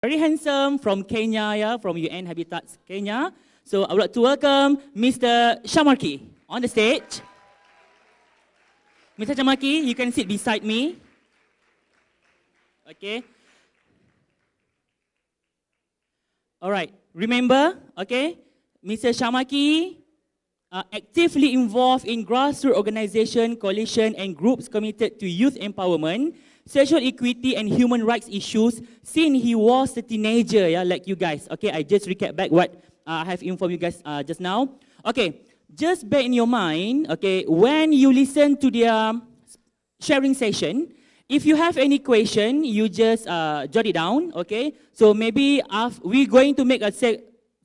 Very handsome from Kenya, yeah, from UN Habitats Kenya. So I would like to welcome Mr. Sharmaarke on the stage. Mr. Sharmaarke, you can sit beside me. Okay. All right. Remember, okay, Mr. Sharmaarke actively involved in grassroots organization, coalition, and groups committed to youth empowerment, sexual equity, and human rights issues since he was a teenager, yeah, like you guys. Okay, I just recap back what I have informed you guys just now. Okay, just bear in your mind, okay, when you listen to their sharing session, if you have any question, you just jot it down, okay? So maybe we're going to make a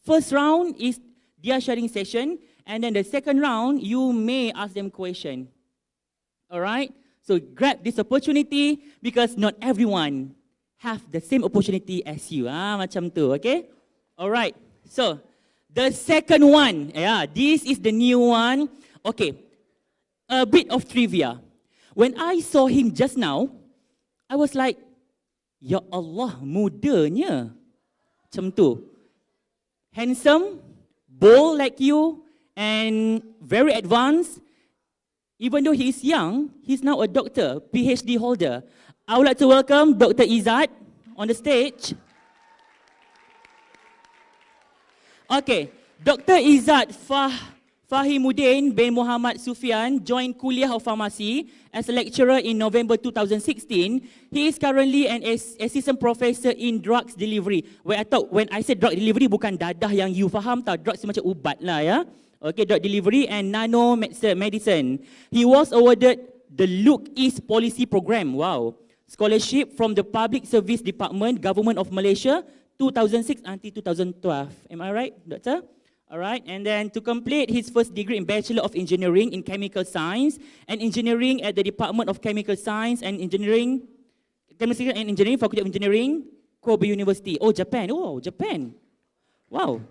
first round is their sharing session, and then the second round, you may ask them question. All right? So grab this opportunity because not everyone have the same opportunity as you. Macam tu, okay? All right. So the second one, yeah, this is the new one. Okay, a bit of trivia. When I saw him just now, I was like, Ya Allah, mudanya. Macam tu. Handsome, bold like you, and very advanced. Even though he is young, he's now a doctor, PhD holder. I would like to welcome Dr. Izzat on the stage. Okay, Dr. Izzat Fahimuddin bin Mohamed Suffian joined Kuliah of Pharmacy as a lecturer in November 2016. He is currently an assistant professor in drugs delivery. When I said drug delivery, bukan dadah yang you faham tau. Drugs macam ubat lah ya. Okay, drug delivery and Nanomedicine. He was awarded the Look East Policy Program. Wow. Scholarship from the Public Service Department, Government of Malaysia, 2006 until 2012. Am I right, Doctor? All right, and then to complete his first degree in Bachelor of Engineering in Chemical Science and Engineering at the Department of Chemical Science and Engineering, Faculty of Engineering, Kobe University. Oh, Japan. Oh, Japan. Wow.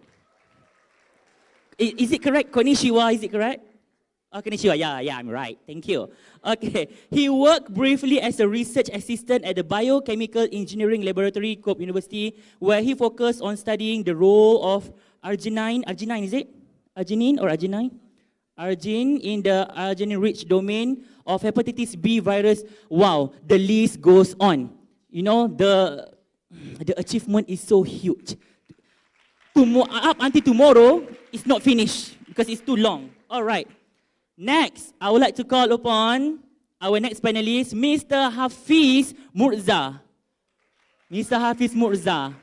Is it correct? Konnichiwa, is it correct? Oh, konnichiwa, yeah, I'm right. Thank you. Okay, he worked briefly as a research assistant at the Biochemical Engineering Laboratory, Kobe University, where he focused on studying the role of arginine, is it? Arginine or arginine? Argine in the arginine-rich domain of hepatitis B virus. Wow, the list goes on. You know, the achievement is so huge. Up until tomorrow, it's not finished because it's too long. All right. Next, I would like to call upon our next panelist, Mr. Hafez Murtza. Mr. Hafez Murtza.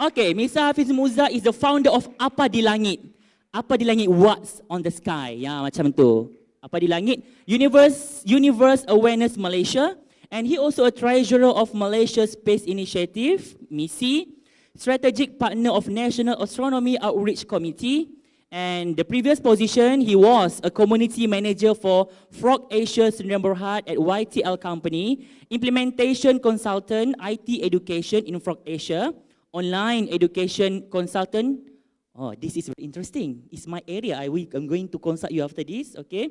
Okay, Mr. Hafez Murtza is the founder of ApaDiLangit. ApaDiLangit, what's on the sky? Ya, macam tu. ApaDiLangit, Universe Awareness Malaysia. And he also a treasurer of Malaysia Space Initiative, MISI, strategic partner of National Astronomy Outreach Committee. And the previous position, he was a community manager for Frog Asia Sdn Bhd at YTL Company, implementation consultant, IT education in Frog Asia, online education consultant. Oh, this is very interesting. It's my area. I'm going to consult you after this, okay?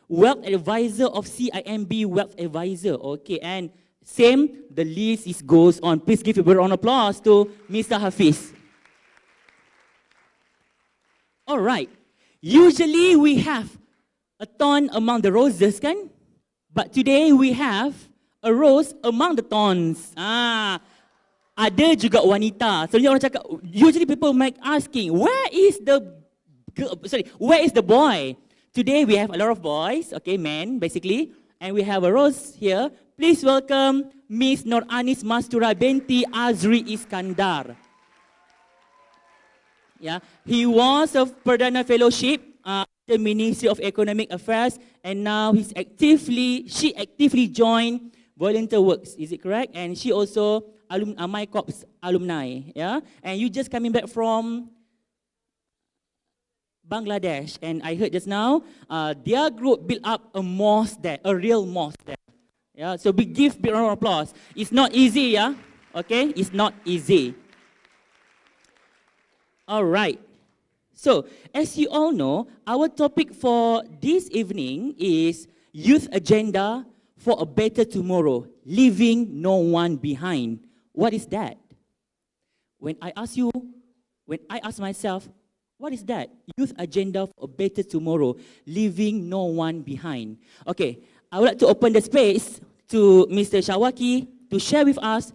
Wealth advisor of CIMB Wealth Advisor, okay? And same, the list goes on. Please give a round of applause to Mr. Hafez. All right. Usually we have a thorn among the roses, kan? But today we have a rose among the thorns. Ada juga wanita. So orang cakap, usually people might asking, where is the boy? Today we have a lot of boys, okay, men basically, and we have a rose here. Please welcome Miss Nur Anis Mastura binti Azri Iskandar. Yeah, he was a Perdana Fellowship at the Ministry of Economic Affairs, and now she actively joined volunteer works. Is it correct? And she also MyCorps alumni. Yeah, and you just coming back from Bangladesh, and I heard just now their group built up a mosque there, a real mosque there. Yeah, so we give big round of applause. It's not easy, yeah. Okay, it's not easy. All right. So, as you all know, our topic for this evening is Youth Agenda for a Better Tomorrow, Leaving No One Behind. what is that? When I ask myself, what is that? Youth Agenda for a Better Tomorrow, leaving no one behind. Okay, I would like to open the space to Mr. Sharmaarke to share with us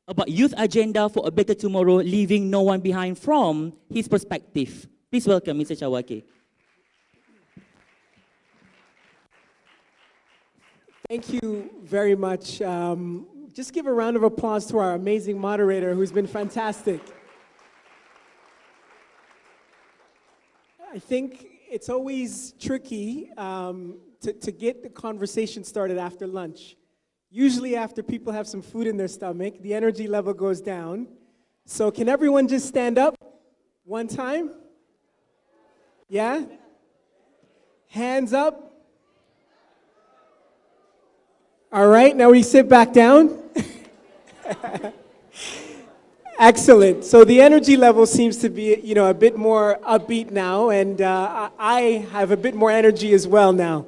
about Youth Agenda for a Better Tomorrow, leaving no one behind from his perspective. Please welcome Mr. Sharmaarke. Thank you very much. Just give a round of applause to our amazing moderator who's been fantastic. I think it's always tricky to get the conversation started after lunch. Usually after people have some food in their stomach, the energy level goes down. So can everyone just stand up one time? Yeah? Hands up. All right, now we sit back down. Excellent. So the energy level seems to be, a bit more upbeat now, and I have a bit more energy as well now.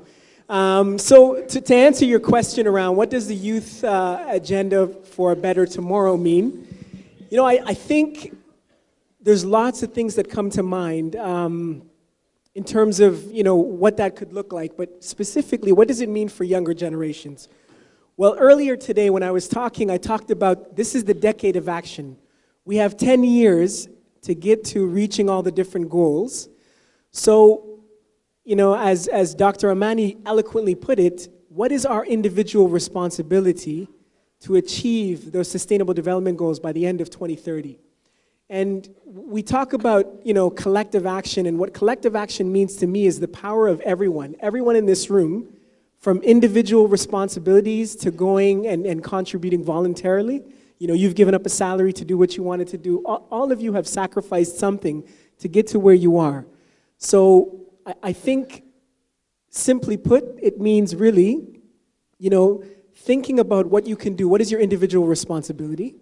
So to answer your question around what does the Youth Agenda for a Better Tomorrow mean, I think there's lots of things that come to mind in terms of, what that could look like, but specifically, what does it mean for younger generations? Well, earlier today when I was talking, I talked about this is the decade of action. We have 10 years to get to reaching all the different goals. So, as Dr. Amani eloquently put it, what is our individual responsibility to achieve those sustainable development goals by the end of 2030? And we talk about, collective action, and what collective action means to me is the power of everyone in this room, from individual responsibilities to going and contributing voluntarily. You've given up a salary to do what you wanted to do. All of you have sacrificed something to get to where you are. So I think, simply put, it means really, thinking about what you can do. What is your individual responsibility?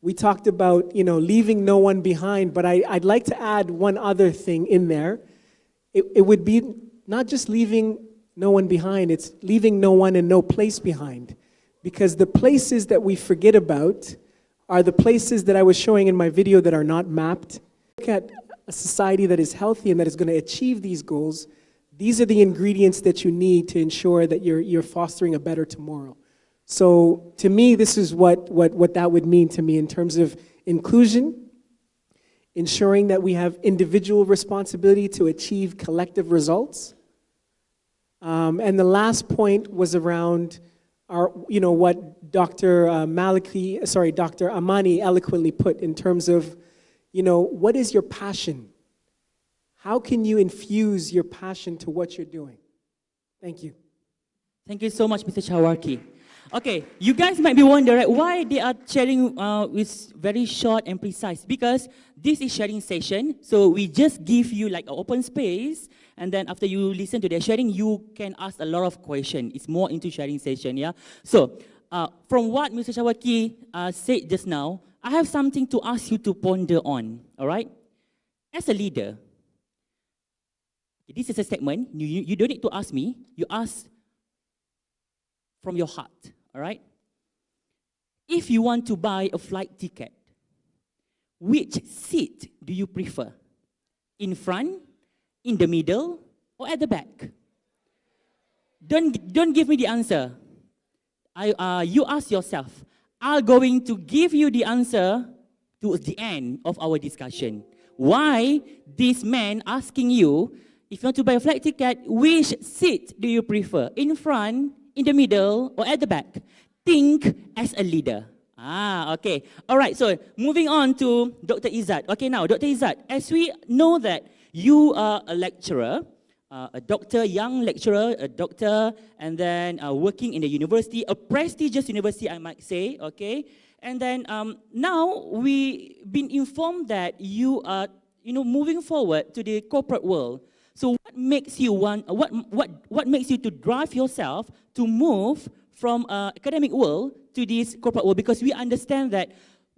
We talked about, leaving no one behind, but I'd like to add one other thing in there. It would be not just leaving no one behind, it's leaving no one and no place behind. Because the places that we forget about are the places that I was showing in my video that are not mapped. Look at a society that is healthy and that is going to achieve these goals. These are the ingredients that you need to ensure that you're fostering a better tomorrow. So to me, this is what that would mean to me in terms of inclusion, ensuring that we have individual responsibility to achieve collective results. And the last point was around what Dr. Amani eloquently put in terms of, what is your passion? How can you infuse your passion to what you're doing? Thank you. Thank you so much, Mr. Sharmaarke. Okay, you guys might be wondering why they are sharing with very short and precise. Because this is sharing session, so we just give you like an open space, and then after you listen to their sharing, you can ask a lot of questions. It's more into sharing session, yeah. So from what Mr. Sharmaarke said just now, I have something to ask you to ponder on. All right, as a leader, this is a statement. You don't need to ask me. You ask from your heart. All right? If you want to buy a flight ticket, which seat do you prefer? In front, in the middle, or at the back? Don't give me the answer. You ask yourself. I'm going to give you the answer towards the end of our discussion. Why this man asking you, if you want to buy a flight ticket, which seat do you prefer? In front, in the middle, or at the back? Think as a leader. Okay. All right, so moving on to Dr. Izzat. Okay, now, Dr. Izzat, as we know that you are a lecturer, a doctor, young lecturer, a doctor, and then working in a university, a prestigious university, I might say, okay? And then now we've been informed that you are, moving forward to the corporate world. So what makes you what makes you to drive yourself to move from academic world to this corporate world? Because we understand that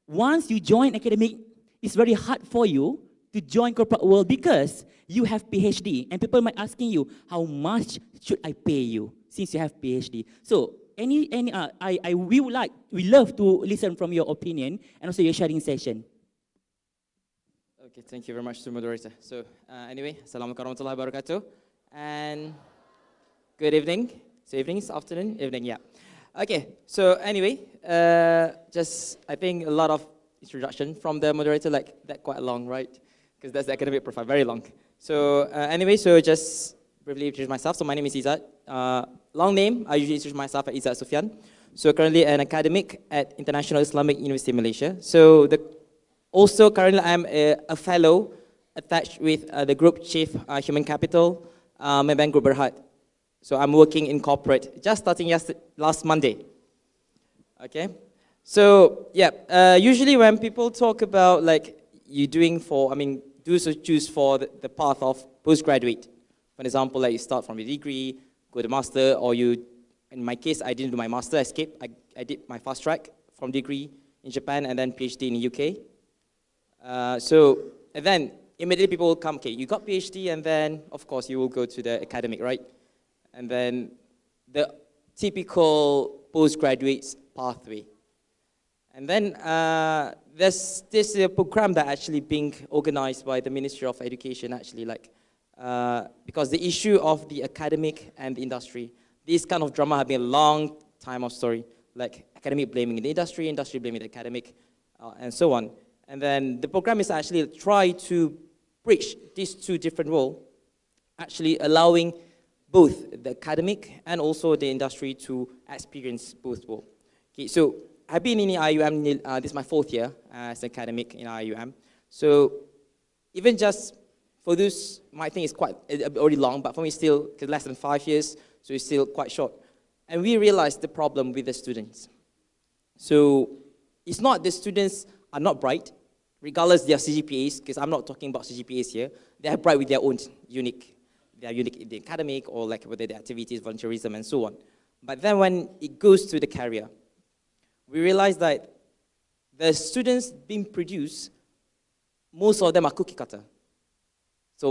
once you join academic, it's very hard for you to join corporate world because you have PhD, and people might asking you, how much should I pay you since you have PhD? So we love to listen from your opinion and also your sharing session. Okay, thank you very much to moderator. So anyway, Assalamualaikum warahmatullahi wabarakatuh, and good evening. So evening, afternoon, evening, yeah. Okay, so anyway, just I think a lot of introduction from the moderator, like that quite long, right? Because that's the academic profile, very long. So anyway, so just briefly introduce myself. So my name is Izzat. Long name, I usually introduce myself as Izzat Suffian. So currently an academic at International Islamic University Malaysia. So also currently I'm a fellow attached with the Group Chief Human Capital, Maybank Group Berhad. So I'm working in corporate, just starting last Monday. Okay, so yeah, usually when people talk about like you doing for, do so choose for the path of postgraduate. For example, like you start from your degree, go to master, or you, in my case, I didn't do my master, I skipped. I did my fast track from degree in Japan and then PhD in the UK. And then immediately people will come, okay, you got PhD, and then of course you will go to the academic, right? And then the typical postgraduate pathway. And then there's this program that actually being organized by the Ministry of Education, actually, like, because the issue of the academic and the industry, this kind of drama have been a long time of story, like academic blaming the industry, industry blaming the academic, and so on. And then the program is actually try to bridge these two different roles, actually allowing both the academic and also the industry to experience both roles. Okay, so I've been in the IIUM, this is my 4th year as an academic in IIUM. So even just for those, my thing is quite already long, but for me still, because less than 5 years, so it's still quite short. And we realized the problem with the students. So it's not the students are not bright, regardless their CGPAs, because I'm not talking about CGPAs here. They are bright with their own unique. They are unique in the academic or like whether the activities, volunteerism, and so on. But then when it goes to the career, we realize that the students being produced, most of them are cookie cutter. So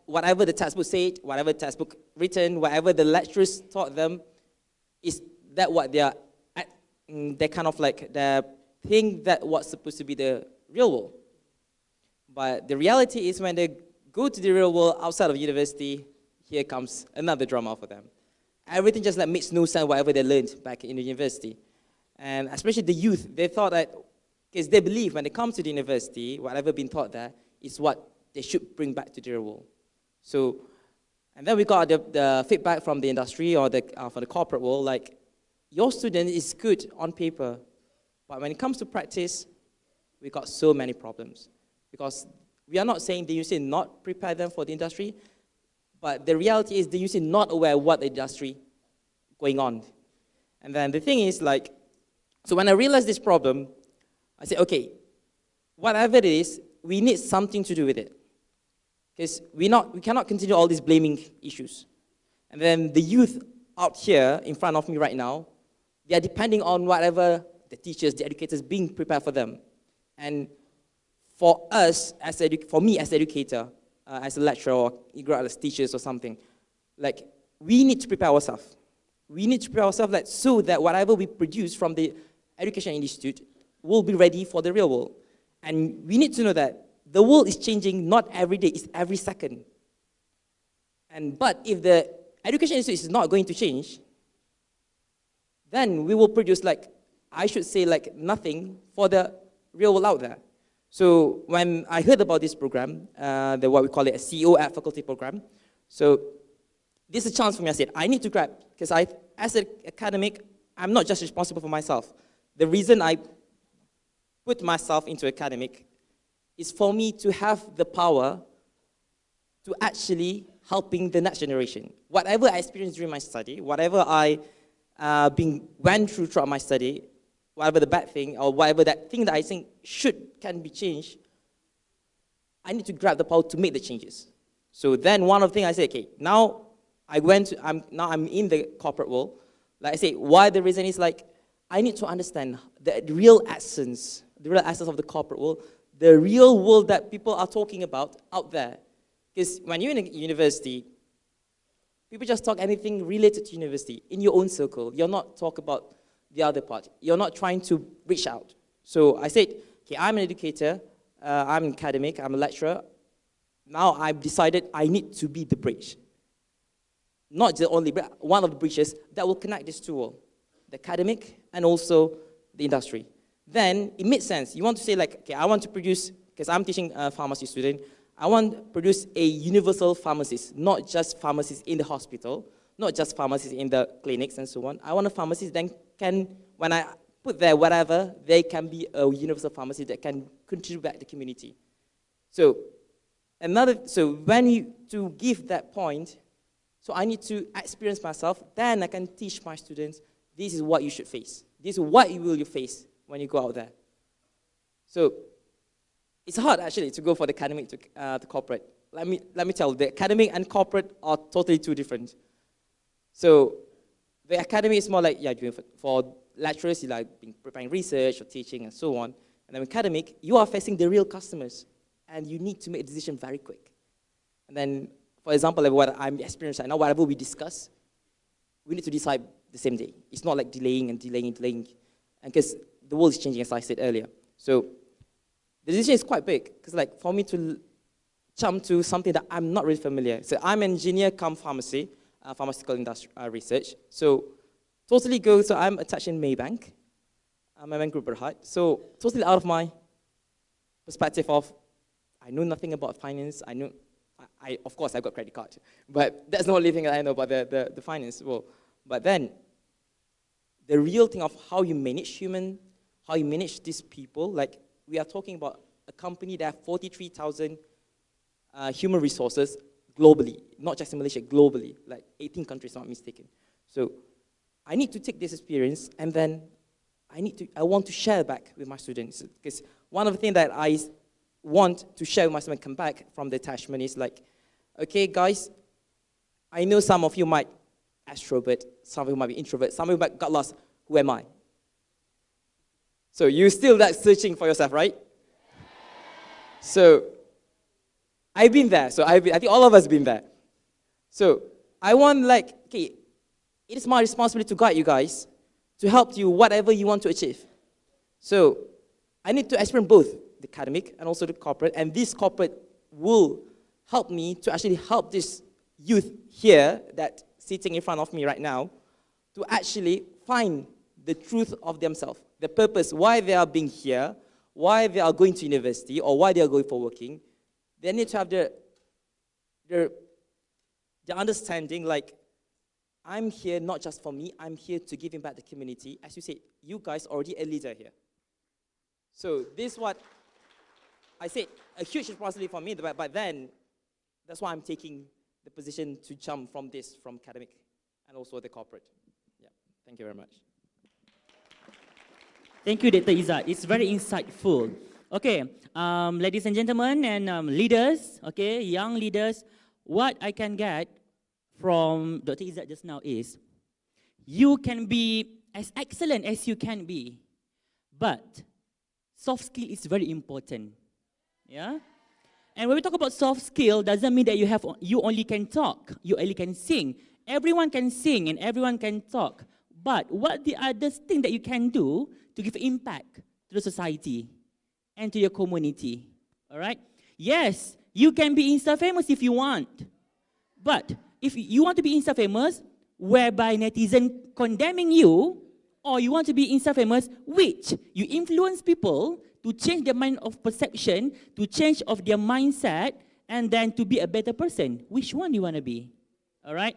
whatever the textbook said, whatever the textbook written, whatever the lecturers taught them, is that what they are, they're kind of like, they think that what's supposed to be the real world. But the reality is when they go to the real world outside of university, here comes another drama for them. Everything just like makes no sense whatever they learned back in the university. And especially the youth, they thought that, because they believe when they come to the university, whatever been taught there is what they should bring back to the real world. So, and then we got the feedback from the industry or from the corporate world, like, your student is good on paper, but when it comes to practice, we got so many problems. Because we are not saying the university not prepare them for the industry, but the reality is the university not aware of what the industry going on. And then the thing is like, so when I realized this problem, I said, okay, whatever it is, we need something to do with it. Because we cannot continue all these blaming issues. And then the youth out here in front of me right now, they are depending on whatever the teachers, the educators being prepared for them. And for us, for me as an educator, as a lecturer or as teachers or something, like, we need to prepare ourselves. We need to prepare ourselves like, so that whatever we produce from the Education Institute will be ready for the real world. And we need to know that the world is changing not every day, it's every second. But if the Education Institute is not going to change, then we will produce like, I should say like nothing for the real world out there. So when I heard about this program, what we call it a CEO at Faculty program, so this is a chance for me. I said, I need to grab, because as an academic, I'm not just responsible for myself. The reason I put myself into academic is for me to have the power to actually helping the next generation. Whatever I experienced during my study, whatever I went through throughout my study, whatever the bad thing, or whatever that thing that I think can be changed, I need to grab the power to make the changes. So then one of the things I said, okay, now I'm in the corporate world. Like I say, why the reason is like, I need to understand the real essence of the corporate world, the real world that people are talking about out there. Because when you're in a university, People just talk anything related to university in your own circle. You're not talk about the other part. You're not trying to reach out. So I said, okay, I'm an educator, I'm an academic, I'm a lecturer. Now I've decided I need to be the bridge. Not the only, but one of the bridges that will connect these two worlds, the academic and also the industry. Then it makes sense. You want to say like, okay, I want to produce, because I'm teaching a pharmacy student, I want to produce a universal pharmacist, not just pharmacists in the hospital, not just pharmacists in the clinics and so on. I want a pharmacist that can, when I put there whatever, they can be a universal pharmacist that can contribute back to the community. So when to give that point, so I need to experience myself, then I can teach my students, this is what you should face. This is what you will face when you go out there. So it's hard actually to go for the academic to corporate. Let me tell you, the academic and corporate are totally two different. So the academy is more like, yeah, for lecturers, you like preparing research or teaching and so on. And then academic, you are facing the real customers and you need to make a decision very quick. And then, for example, like what I'm experiencing right now, whatever we discuss, we need to decide the same day. It's not like delaying and delaying and delaying. And because the world is changing, as I said earlier. So the decision is quite big, because like for me to jump to something that I'm not really familiar. So I'm an engineer come pharmacy, pharmaceutical industry research. So totally go, so I'm attached in Maybank. Maybank Group Berhad. So totally out of my perspective of, I know nothing about finance. Of course, I got credit card, but that's the only thing that I know about the finance world. But then, the real thing of how you manage human, how you manage these people, like we are talking about a company that have 43,000 human resources globally, not just in Malaysia, globally, like 18 countries, not mistaken. So I need to take this experience and then I want to share back with my students, because one of the things that I want to share with my students come back from the attachment is like, okay guys, I know some of you might extrovert, some of you might be introvert, some of you might got lost, who am I? So you still like searching for yourself, right? So I've been there, so I think all of us have been there. So I want like, okay, it is my responsibility to guide you guys, to help you whatever you want to achieve. So I need to experience both the academic and also the corporate, and this corporate will help me to actually help this youth here that sitting in front of me right now to actually find the truth of themselves, the purpose, why they are being here, why they are going to university, or why they are going for working. They need to have the understanding, like, I'm here not just for me, I'm here to give back the community. As you said, you guys are already a leader here. So this is what I said, a huge responsibility for me, but then that's why I'm taking the position to jump from academic and also the corporate. Yeah, thank you very much. Thank you, Dr. Izzat. It's very insightful. Okay, ladies and gentlemen and leaders, okay, young leaders, what I can get from Dr. Izzat just now is, you can be as excellent as you can be, but soft skill is very important. Yeah? And when we talk about soft skill, doesn't mean that you only can talk, you only can sing. Everyone can sing and everyone can talk. But what the other thing that you can do to give impact to the society and to your community? All right? Yes, you can be Insta-famous if you want. But if you want to be Insta-famous, whereby netizen condemning you, or you want to be Insta-famous, which you influence people to change their mind of perception, to change of their mindset, and then to be a better person. Which one do you want to be? All right?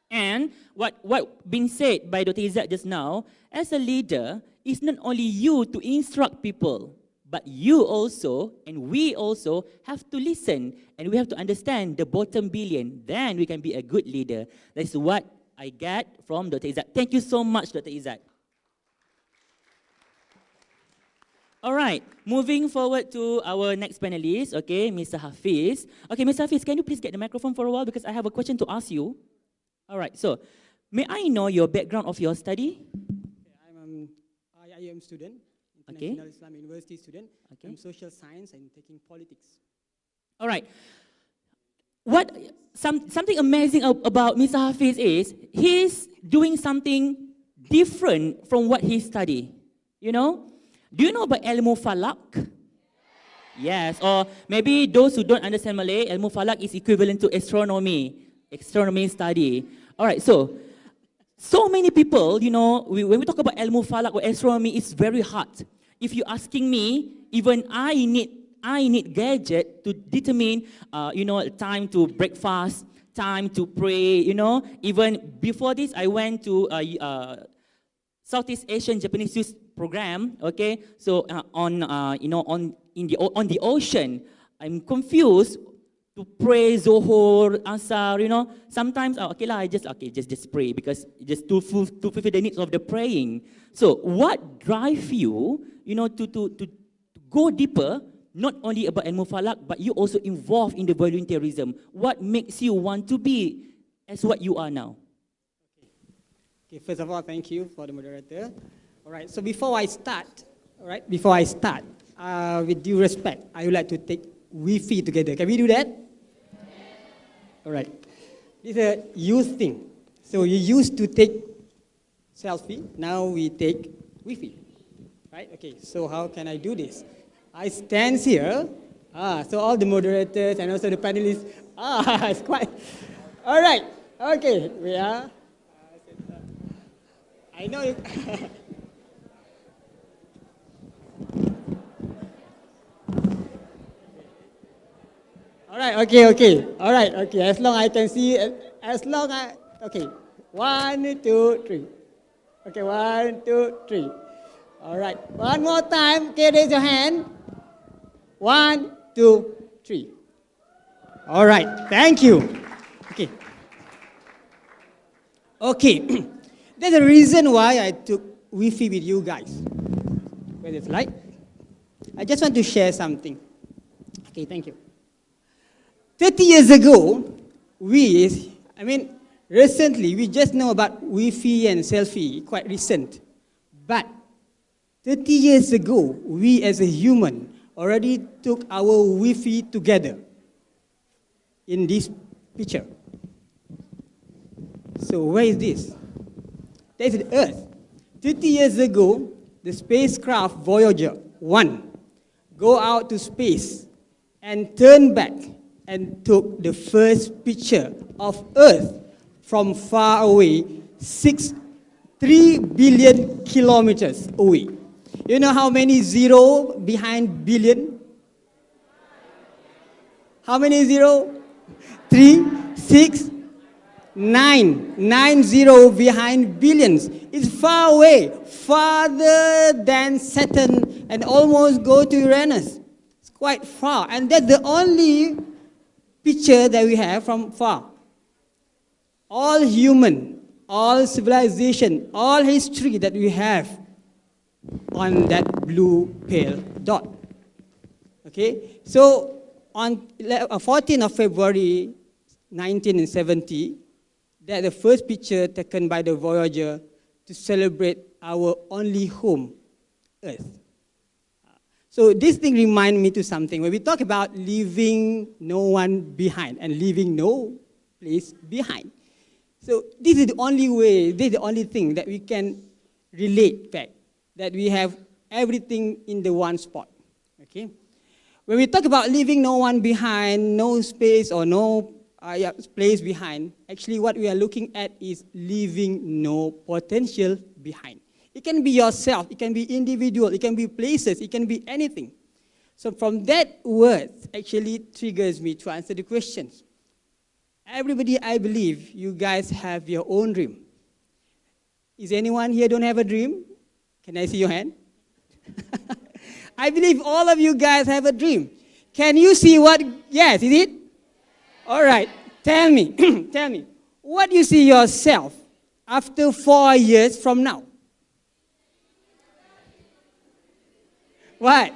And what been said by Dr. Izzat just now, as a leader, it's not only you to instruct people, but you also, and we also, have to listen, and we have to understand the bottom billion. Then we can be a good leader. That's what I get from Dr. Izzat. Thank you so much, Dr. Izzat. All right, moving forward to our next panelist, okay, Mr. Hafez. Okay, Mr. Hafez, can you please get the microphone for a while, because I have a question to ask you. All right, so may I know your background of your study? I'm an IIUM student, Okay. International Islam University student. Okay. I'm social science and taking politics. All right. something amazing about Mr. Hafez is he's doing something different from what he studied. You know? Do you know about ilmu falak? Yes, or maybe those who don't understand Malay, ilmu falak is equivalent to astronomy study. All right, so many people, you know, when we talk about ilmu falak or astronomy, it's very hard. If you're asking me, even I need gadget to determine, you know, time to breakfast, time to pray, you know. Even before this, I went to Southeast Asian Japanese Youth Program. Okay, so you know, on the ocean, I'm confused to pray Zohor, Asar, you know. Sometimes, I just pray because just to fulfill the needs of the praying. So what drive you, you know, to go deeper, not only about ilmu falak, but you also involved in the volunteerism. What makes you want to be as what you are now? Okay, first of all, thank you for the moderator. All right, so before I start, with due respect, I would like to take Wi-Fi together. Can we do that? All right. This is a youth thing. So you used to take selfie, now we take Wi-Fi. Right? Okay, so how can I do this? I stand here. So all the moderators and also the panelists. It's quite. All right. Okay, we are. I know you. All right, okay. All right, okay. As long I can see, okay. 1, 2, 3. Okay, 1, 2, 3. All right. One more time. Okay, raise your hand. 1, 2, 3. All right. Thank you. Okay. Okay. There's a reason why I took Wi-Fi with you guys. Where it's like, I just want to share something. Okay, thank you. 30 years ago, recently, we just know about Wi-Fi and selfie, quite recent. But 30 years ago, we as a human already took our Wi-Fi together in this picture. So where is this? That is the Earth. 30 years ago, the spacecraft Voyager 1 go out to space and turn back and took the first picture of Earth from far away, 3 billion kilometers away. You know how many zero behind billion? How many zero? 3, 6, 9. 9 zero behind billions. It's far away, farther than Saturn and almost go to Uranus. It's quite far. And that's the only picture that we have from far. All human, all civilization, all history that we have on that blue pale dot. Okay, so on 14th of February 1970, that's the first picture taken by the Voyager to celebrate our only home, Earth. So this thing reminds me to something. When we talk about leaving no one behind and leaving no place behind. So this is the only way, this is the only thing that we can relate back, that we have everything in the one spot. Okay? When we talk about leaving no one behind, no space or no place behind, actually what we are looking at is leaving no potential behind. It can be yourself, it can be individual, it can be places, it can be anything. So from that word actually triggers me to answer the questions. Everybody, I believe, you guys have your own dream. Is anyone here don't have a dream? Can I see your hand? I believe all of you guys have a dream. Can you see what, yes, is it? All right, tell me, tell me, what do you see yourself after 4 years from now? What?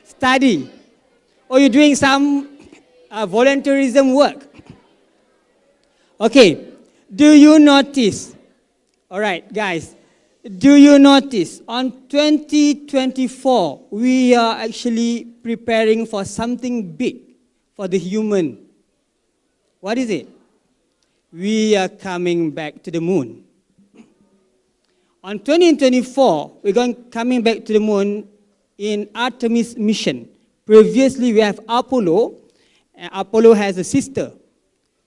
Study. Or you're doing some volunteerism work. Okay, do you notice? All right, guys, do you notice on 2024, we are actually preparing for something big for the human What is it? We are coming back to the moon. On 2024, we're coming back to the moon in Artemis mission. Previously, we have Apollo, and Apollo has a sister.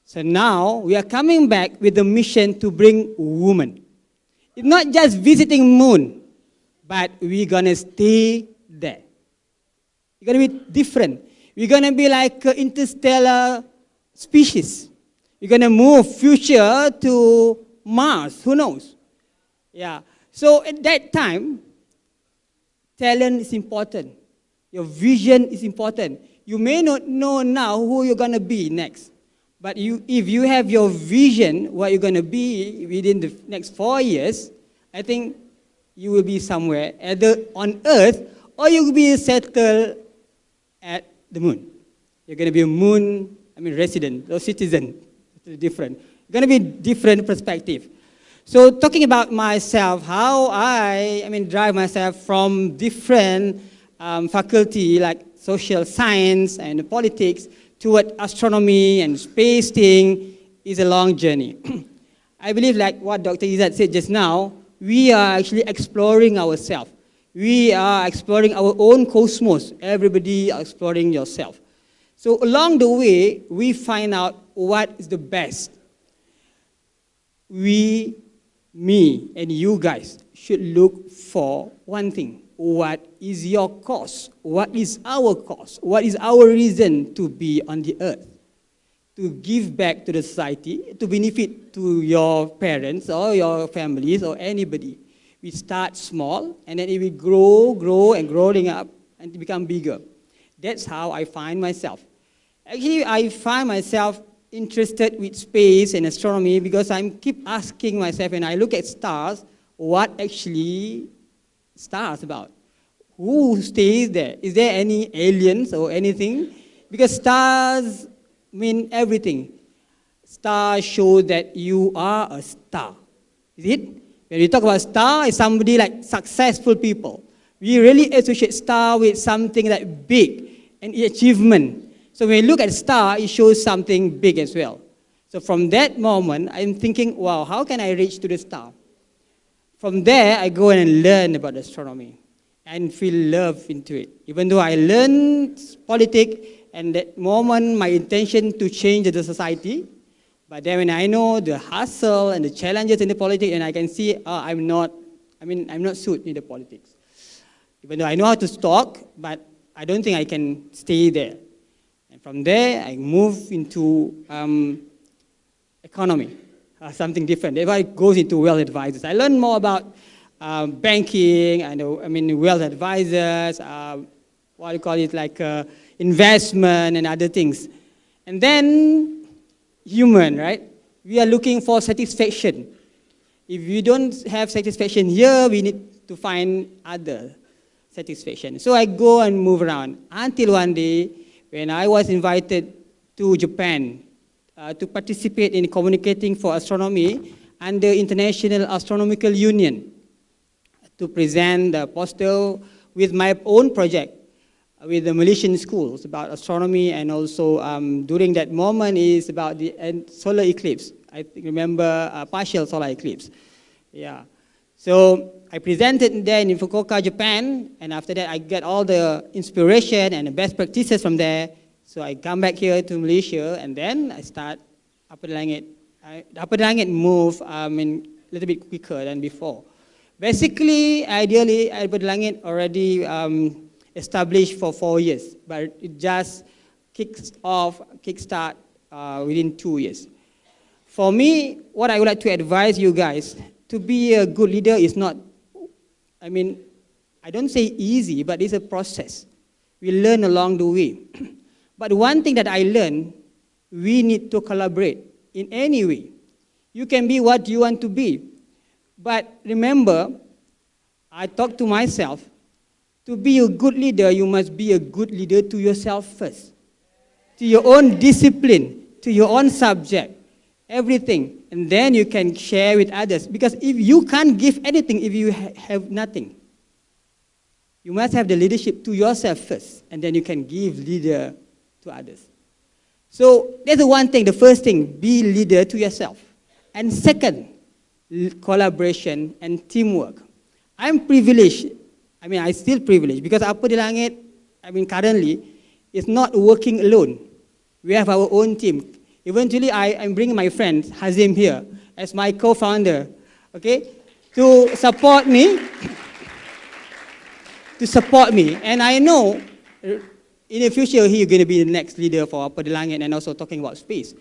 So now, we are coming back with the mission to bring women. It's not just visiting moon, but we're gonna stay there. We're gonna be different. We're gonna be like interstellar species. We're gonna move future to Mars, who knows? Yeah. So at that time, talent is important. Your vision is important. You may not know now who you're going to be next. But if you have your vision, what you're going to be within the next 4 years, I think you will be somewhere, either on Earth, or you will be settled at the moon. You're going to be a moon, resident or citizen. It's different. It's going to be different perspective. So talking about myself, how I drive myself from different faculty like social science and politics toward astronomy and space thing is a long journey. I believe like what Dr. Izzat said just now, we are actually exploring ourselves. We are exploring our own cosmos. Everybody are exploring yourself. So along the way, we find out what is the best. Me and you guys should look for one thing. What is your cause? What is our cause? What is our reason to be on the earth? To give back to the society, to benefit to your parents or your families or anybody. We start small and then it will grow and growing up and become bigger. That's how I find myself. Actually, I find myself interested with space and astronomy because I keep asking myself when I look at stars, what actually stars about? Who stays there? Is there any aliens or anything? Because stars mean everything. Stars show that you are a star. Is it? When we talk about star, it's somebody like successful people. We really associate star with something like big and achievement. So when you look at star, it shows something big as well. So from that moment, I'm thinking, wow, how can I reach to the star? From there, I go and learn about astronomy and feel love into it. Even though I learned politics, and that moment, my intention to change the society, but then when I know the hustle and the challenges in the politics, and I can see, I'm not suited in the politics. Even though I know how to talk, but I don't think I can stay there. And from there, I move into economy, something different. Therefore, it goes into wealth advisors. I learned more about banking and wealth advisors, what do you call it, like investment and other things. And then human, right? We are looking for satisfaction. If we don't have satisfaction here, we need to find other satisfaction. So I go and move around until one day when I was invited to Japan to participate in communicating for astronomy under International Astronomical Union to present the poster with my own project with the Malaysian schools about astronomy, and also during that moment is about the solar eclipse. I remember partial solar eclipse. Yeah. So I presented there in Fukuoka, Japan, and after that I get all the inspiration and the best practices from there. So I come back here to Malaysia, and then I start ApaDiLangit. ApaDiLangit move a little bit quicker than before. Basically, ideally, ApaDiLangit already established for 4 years, but it just kickstart within 2 years. For me, what I would like to advise you guys, to be a good leader is not, I don't say easy, but it's a process. We learn along the way. But one thing that I learned, we need to collaborate in any way. You can be what you want to be. But remember, I talk to myself, to be a good leader, you must be a good leader to yourself first. To your own discipline, to your own subject, everything. And then you can share with others. Because if you can't give anything if you have nothing, you must have the leadership to yourself first, and then you can give leader to others. So that's the one thing, the first thing, be leader to yourself. And second, collaboration and teamwork. I'm privileged, I still privileged because ApaDiLangit, currently, is not working alone. We have our own team. Eventually, I'm bringing my friend Hazim here as my co-founder, okay, to support me. And I know in the future he's going to be the next leader for ApaDiLangit and also talking about space.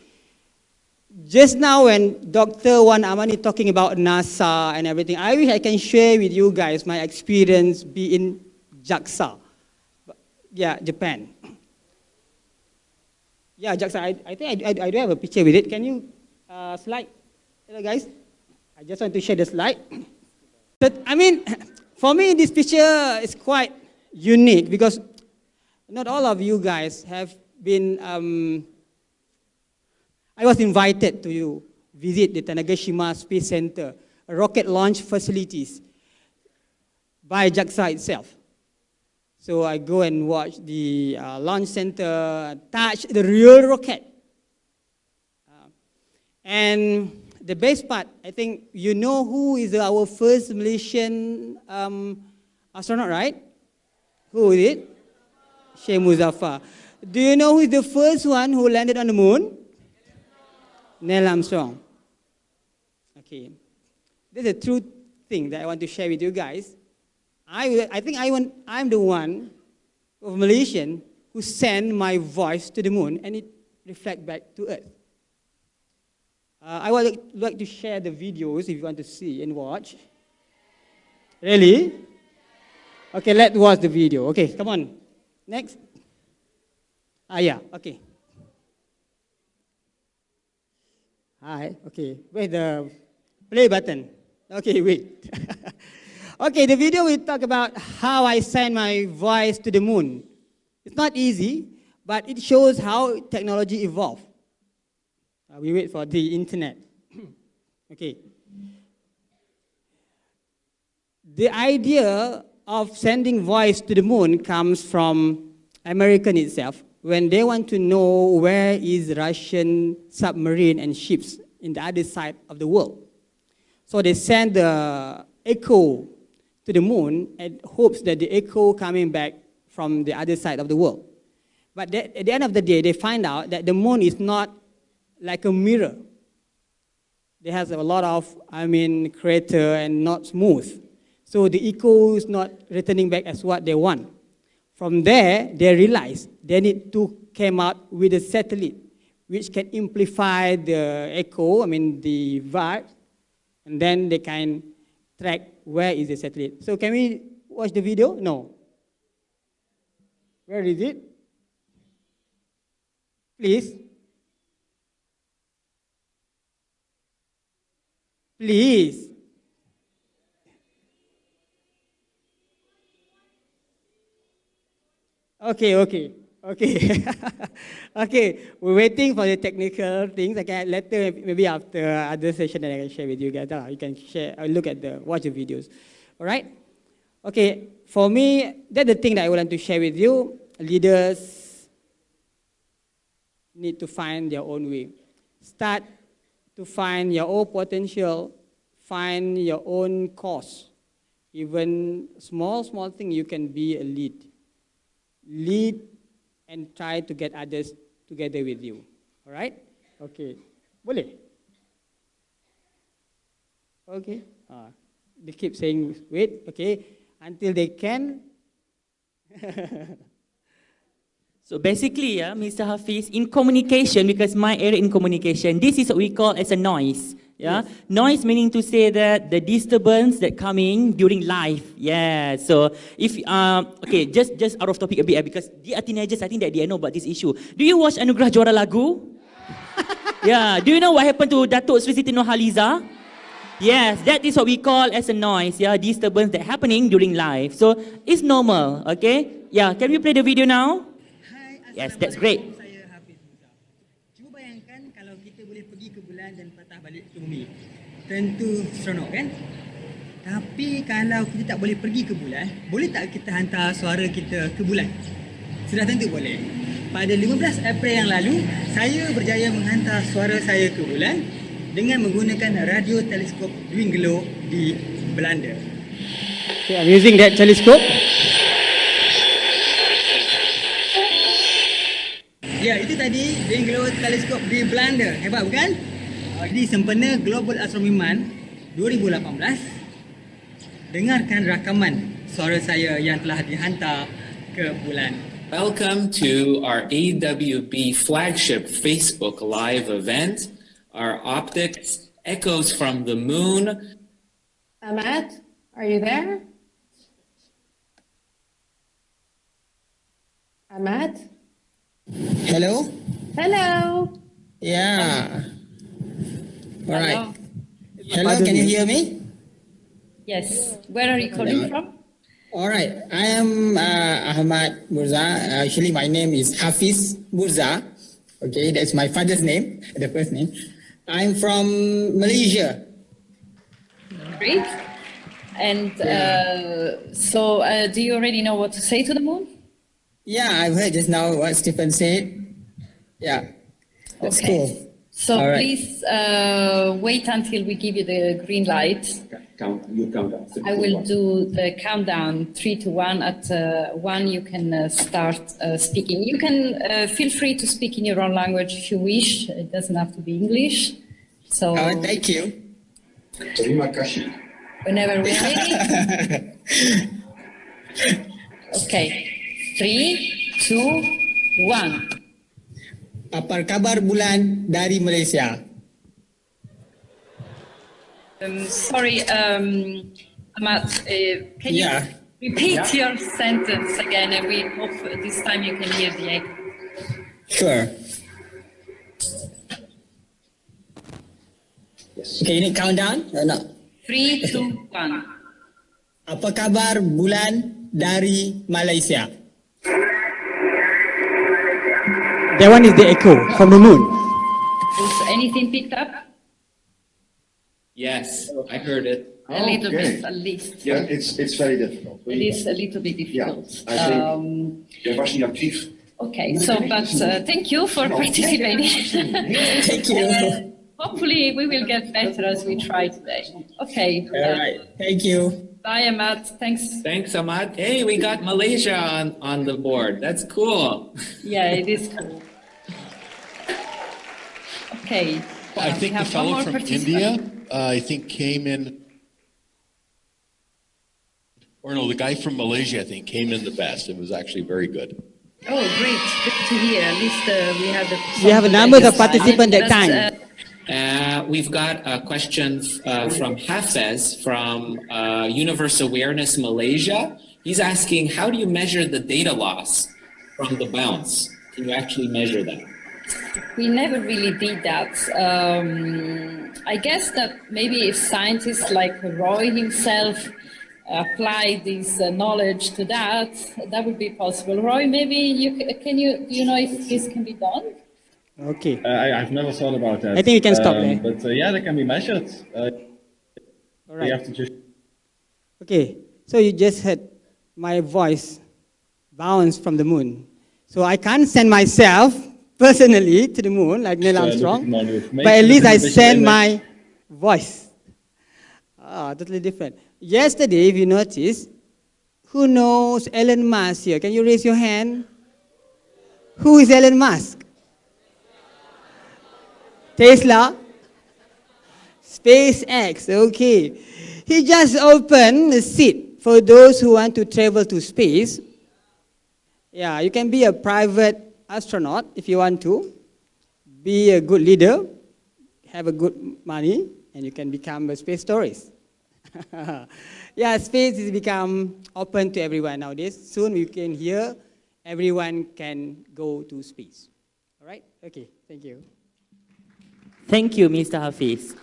Just now when Dr. Wan Amani talking about NASA and everything, I wish I can share with you guys my experience being JAXA. Yeah, Japan. Yeah, JAXA, I think I do have a picture with it. Can you slide? Hello guys, I just want to share the slide. But for me this picture is quite unique because not all of you guys have been, I was invited to visit the Tanegashima Space Center, a rocket launch facilities by JAXA itself. So I go and watch the launch center, touch the real rocket. And the best part, I think you know who is our first Malaysian astronaut, right? Who is it? Sheikh Muzaffar. Do you know who is the first one who landed on the moon? Neil Armstrong. Okay. This is a true thing that I want to share with you guys. I think I'm the one of Malaysian who sent my voice to the moon and it reflects back to Earth. I would like to share the videos if you want to see and watch. Really? Okay, let's watch the video. Okay, come on. Next. Yeah, okay. Hi, okay. Where's the play button? Okay, wait. Okay, the video will talk about how I send my voice to the moon. It's not easy, but it shows how technology evolved. We wait for the internet. Okay. The idea of sending voice to the moon comes from American itself when they want to know where is Russian submarine and ships in the other side of the world. So they send the echo to the moon and hopes that the echo coming back from the other side of the world. But at the end of the day, they find out that the moon is not like a mirror. It has a lot of, crater and not smooth. So the echo is not returning back as what they want. From there, they realize they need to come out with a satellite which can amplify the echo, the vibe, and then they can track where is the satellite. So can we watch the video? No. Where is it? Please. Please. Okay. Okay, we're waiting for the technical things. Okay, later, maybe after other session that I can share with you guys. You can share, look at watch the videos. All right? Okay, for me, that's the thing that I want to share with you. Leaders need to find their own way. Start to find your own potential, find your own cause. Even small thing, you can be a lead. Lead and try to get others together with you. All right? Okay. Boleh? Okay. They keep saying, wait, okay, until they can. So basically, Mr. Hafez, in communication, because my area in communication, this is what we call as a noise. Yeah, yes. Noise meaning to say that the disturbance that coming during life. Yeah, so if okay, just out of topic a bit because they are teenagers. I think that they know about this issue. Do you watch Anugerah Juara Lagu? Yeah. Do you know what happened to Datuk Sri Siti Nurhaliza? Yes, that is what we call as a noise. Yeah, disturbance that happening during life. So it's normal. Okay. Yeah. Can we play the video now? Yes, that's great. Saya Hafez. Cuba bayangkan kalau kita boleh pergi ke bulan dan patah balik ke bumi. Tentu seronok kan? Tapi kalau kita tak boleh pergi ke bulan, boleh tak kita hantar suara kita ke bulan? Sudah tentu boleh. pada 15 April yang lalu, saya berjaya menghantar suara saya ke bulan dengan menggunakan radio teleskop Dwingelo di Belanda. Okay, I'm using that telescope. Ya, itu tadi Dwingelo teleskop di Belanda. Hebat bukan? Jadi sempena Global Astronomy Month 2018, dengarkan rakaman suara saya yang telah dihantar ke bulan. Welcome to our AWB flagship Facebook Live event. Our optics echoes from the moon. Ahmad, are you there? Ahmad? Hello? Hello. Yeah. All right. Hello. Hello, can you hear me? Yes. Where are you calling from? All right. I am Ahmad Murtza. Actually, my name is Hafez Murtza. Okay, that's my father's name, the first name. I'm from Malaysia. Great. And so do you already know what to say to the moon? Yeah, I've heard just now what Stephen said. Yeah, that's Okay. cool. So All right. please wait until we give you the green light. You count down. I will do the countdown 3 to 1. At 1, you can start speaking. You can feel free to speak in your own language if you wish. It doesn't have to be English. So Thank you. Terima kasih. whenever we're ready. Okay. 3, 2, 1. Apa kabar bulan dari Malaysia? Sorry, Ahmad, can you Yeah. repeat your sentence again, and we hope this time you can hear the echo. Sure. Yes. Okay, ini countdown? No. 3, 2, 1. Apa kabar bulan dari Malaysia? That one is the echo from the moon. Is anything picked up? Yes, I heard it. A little Okay. bit, at least. Yeah, it's very difficult. It is a little bit difficult. I think jij was niet actief. Okay, so but thank you for participating. Thank you. Hopefully we will get better as we try today. Okay. All right. Thank you. Bye, Ahmad. Thanks. Thanks, Ahmad. Hey, we got Malaysia on the board. That's cool. Yeah, it is cool. Okay. I think we the have one fellow more from participant. India, I think came in, or no, the guy from Malaysia, I think, came in the best. It was actually very good. Oh, great. Good to hear. At least we have the. We have a number of participants that time. We've got a question from Hafez from Universe Awareness Malaysia. He's asking, how do you measure the data loss from the bounce? Can you actually measure that? We never really did that. I guess that maybe if scientists like Roy himself apply this knowledge to that, that would be possible. Roy, maybe do you know if this can be done? Okay. I've never thought about that. I think we can stop there. But yeah, they can be measured. All right. You have to just. Okay, so you just heard my voice bounce from the moon. So I can't send myself personally to the moon like Neil Armstrong, but at least I send my voice. Totally different. Yesterday, if you notice, who knows Elon Musk here? Can you raise your hand? Who is Elon Musk? Tesla? SpaceX, okay. He just opened a seat for those who want to travel to space. Yeah, you can be a private astronaut if you want to. Be a good leader, have a good money, and you can become a space tourist. Yeah, space has become open to everyone nowadays. Soon we can hear everyone can go to space. All right? Okay, thank you. Thank you, Mr. Hafez.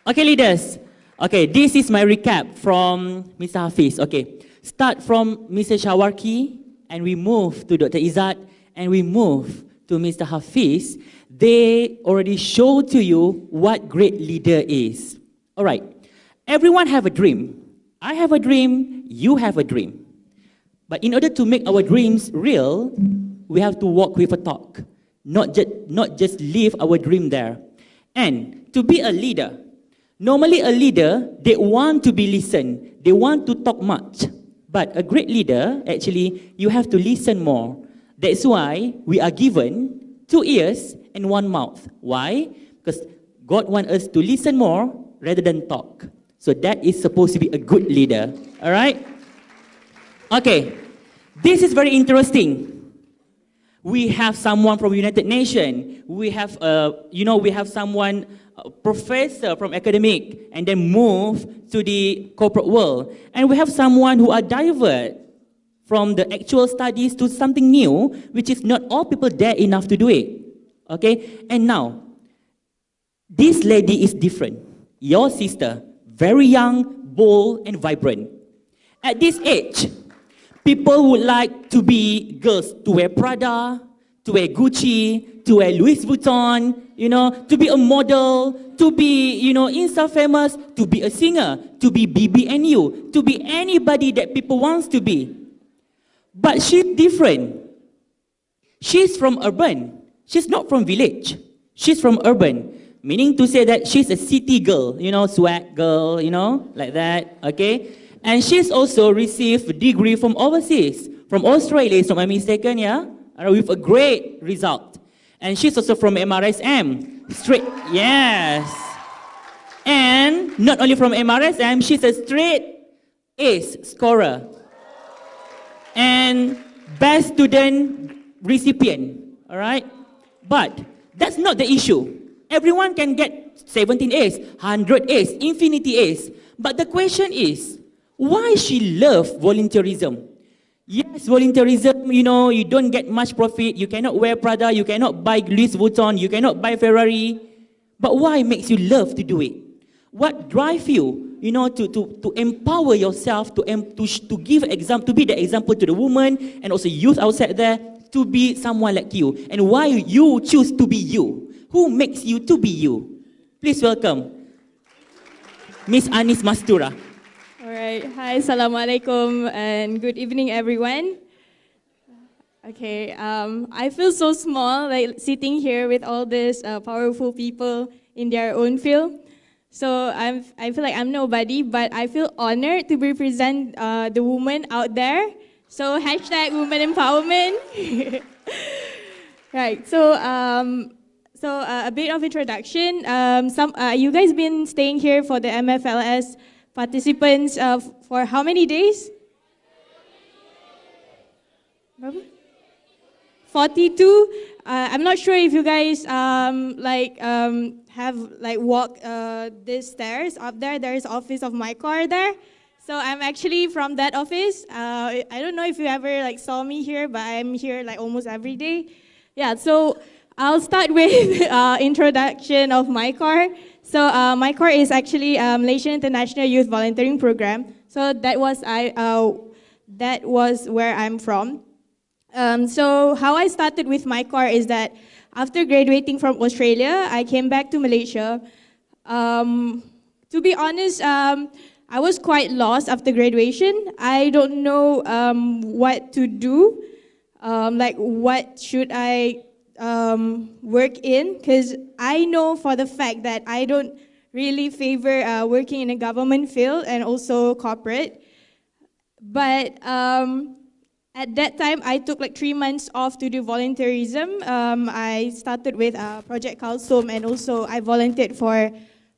Okay, leaders. Okay, this is my recap from Mr. Hafez. Okay, start from Mr. Sharmaarke, and we move to Dr. Izzat, and we move to Mr. Hafez. They already showed to you what great leader is. All right, everyone have a dream. I have a dream, you have a dream. But in order to make our dreams real, we have to walk with a talk, not just leave our dream there. And to be a leader, normally a leader, they want to be listened, they want to talk much. But a great leader, actually, you have to listen more. That's why we are given 2 ears and 1 mouth. Why? Because God wants us to listen more rather than talk. So that is supposed to be a good leader. All right? Okay. This is very interesting. We have someone from United Nations. We have, we have someone, a professor from academic, and then move to the corporate world. And we have someone who are divert from the actual studies to something new, which is not all people dare enough to do it. Okay? And now, this lady is different. Your sister, very young, bold, and vibrant. At this age, people would like to be girls to wear Prada, to wear Gucci, to wear Louis Vuitton, to be a model, to be, Insta-famous, to be a singer, to be BBNU, to be anybody that people wants to be. But she's different. She's from urban. She's not from village. She's from urban. Meaning to say that she's a city girl, swag girl, like that, okay? And she's also received a degree from overseas, from Australia, if I'm not mistaken, yeah? With a great result. And she's also from MRSM, straight, yes. And not only from MRSM, she's a straight ace scorer. And best student recipient, all right? But that's not the issue. Everyone can get 17 A's, 100 A's, infinity A's. But the question is, why she loves volunteerism? Yes, volunteerism, you don't get much profit, you cannot wear Prada, you cannot buy Louis Vuitton, you cannot buy Ferrari. But why makes you love to do it? What drives you, to empower yourself, to give example, to be the example to the woman and also youth outside there, to be someone like you? And why you choose to be you? Who makes you to be you? Please welcome Miss Anis Mastura. All right. Hi, Assalamualaikum, and good evening, everyone. Okay, I feel so small, like sitting here with all these powerful people in their own field. So I feel like I'm nobody, but I feel honored to represent the women out there. So hashtag women empowerment. Right. So a bit of introduction. You guys been staying here for the MFLS participants for how many days? 42. I'm not sure if you guys have walked these stairs up there. There is office of MyCorps there. So I'm actually from that office. I don't know if you ever saw me here, but I'm here almost every day. Yeah. So I'll start with introduction of MyCorps. So MyCorps is actually Malaysian International Youth Volunteering Program. So that was where I'm from. So how I started with MyCorps is that after graduating from Australia, I came back to Malaysia. To be honest, I was quite lost after graduation. I don't know what to do. What should I work in? Because I know for the fact that I don't really favor working in a government field and also corporate. But at that time, I took 3 months off to do volunteerism. I started with Project Kalsum, and also I volunteered for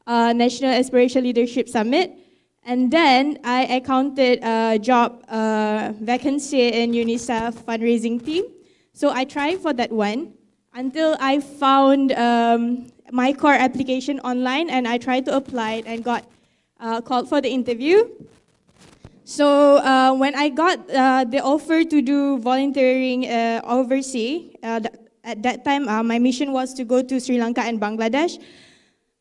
National Aspirational Leadership Summit. And then I encountered a job vacancy in UNICEF fundraising team. So I tried for that one until I found MyCorps application online, and I tried to apply it and got called for the interview. So when I got the offer to do volunteering overseas, at that time my mission was to go to Sri Lanka and Bangladesh.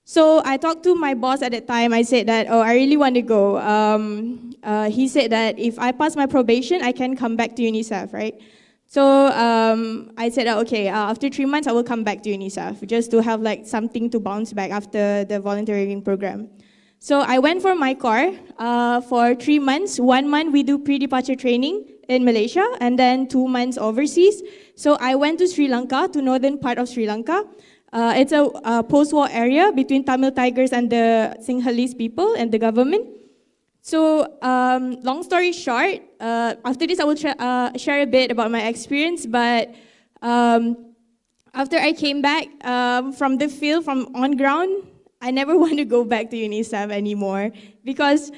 So I talked to my boss at that time. I said that, I really want to go. He said that if I pass my probation, I can come back to UNICEF, right? So I said, okay, after 3 months, I will come back to UNICEF just to have something to bounce back after the volunteering program. So I went for MyCorps for 3 months. 1 month we do pre-departure training. in Malaysia and then 2 months overseas. So I went to Sri Lanka, to northern part of Sri Lanka. It's a post-war area between Tamil Tigers and the Sinhalese people and the government. So long story short, after this I will share a bit about my experience, but after I came back from the field, from on ground, I never want to go back to UNICEF anymore because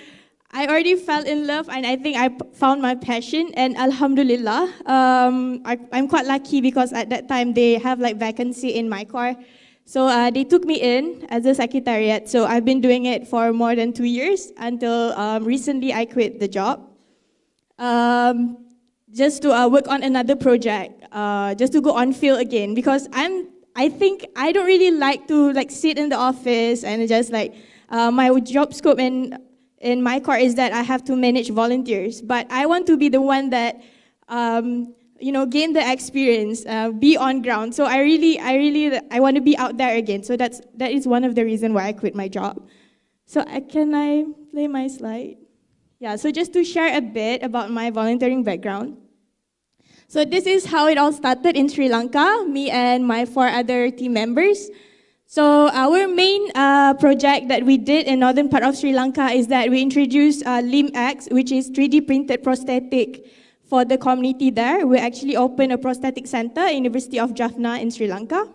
I already fell in love and I think I found my passion, and Alhamdulillah, I'm quite lucky because at that time they have like vacancy in MyCorps. So they took me in as a secretariat. So I've been doing it for more than 2 years until recently I quit the job. Just to work on another project, just to go on field again because I think I don't really like to like sit in the office and just like my job scope in MyCorps is that I have to manage volunteers, but I want to be the one that gain the experience, be on ground. So I want to be out there again. So that is one of the reasons why I quit my job. So can I play my slide? Yeah. So just to share a bit about my volunteering background. So this is how it all started in Sri Lanka, me and my 4 other team members. So our main project that we did in northern part of Sri Lanka is that we introduced LIMX, which is 3D printed prosthetic for the community there. We actually opened a prosthetic center at University of Jaffna in Sri Lanka.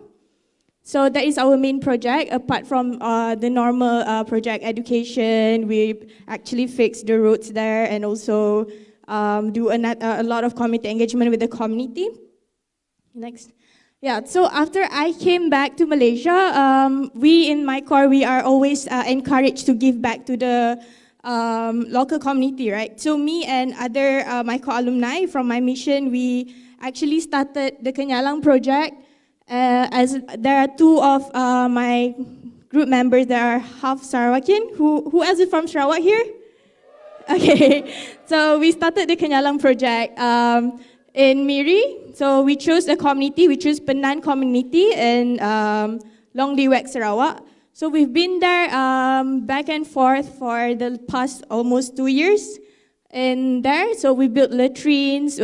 So that is our main project. Apart from the normal project education, we actually fixed the roads there and also do a lot of community engagement with the community. Next. Yeah, so after I came back to Malaysia, we in MyCorps, we are always encouraged to give back to the local community, right? So me and other MyCorps alumni from my mission, we actually started the Kenyalang project. As there are 2 of my group members that are half Sarawakian. Who else is from Sarawak here? Okay, so we started the Kenyalang project in Miri. So we chose a community, we chose Penan community in Long Liwek, Sarawak. So we've been there back and forth for the past almost 2 years in there. So we built latrines,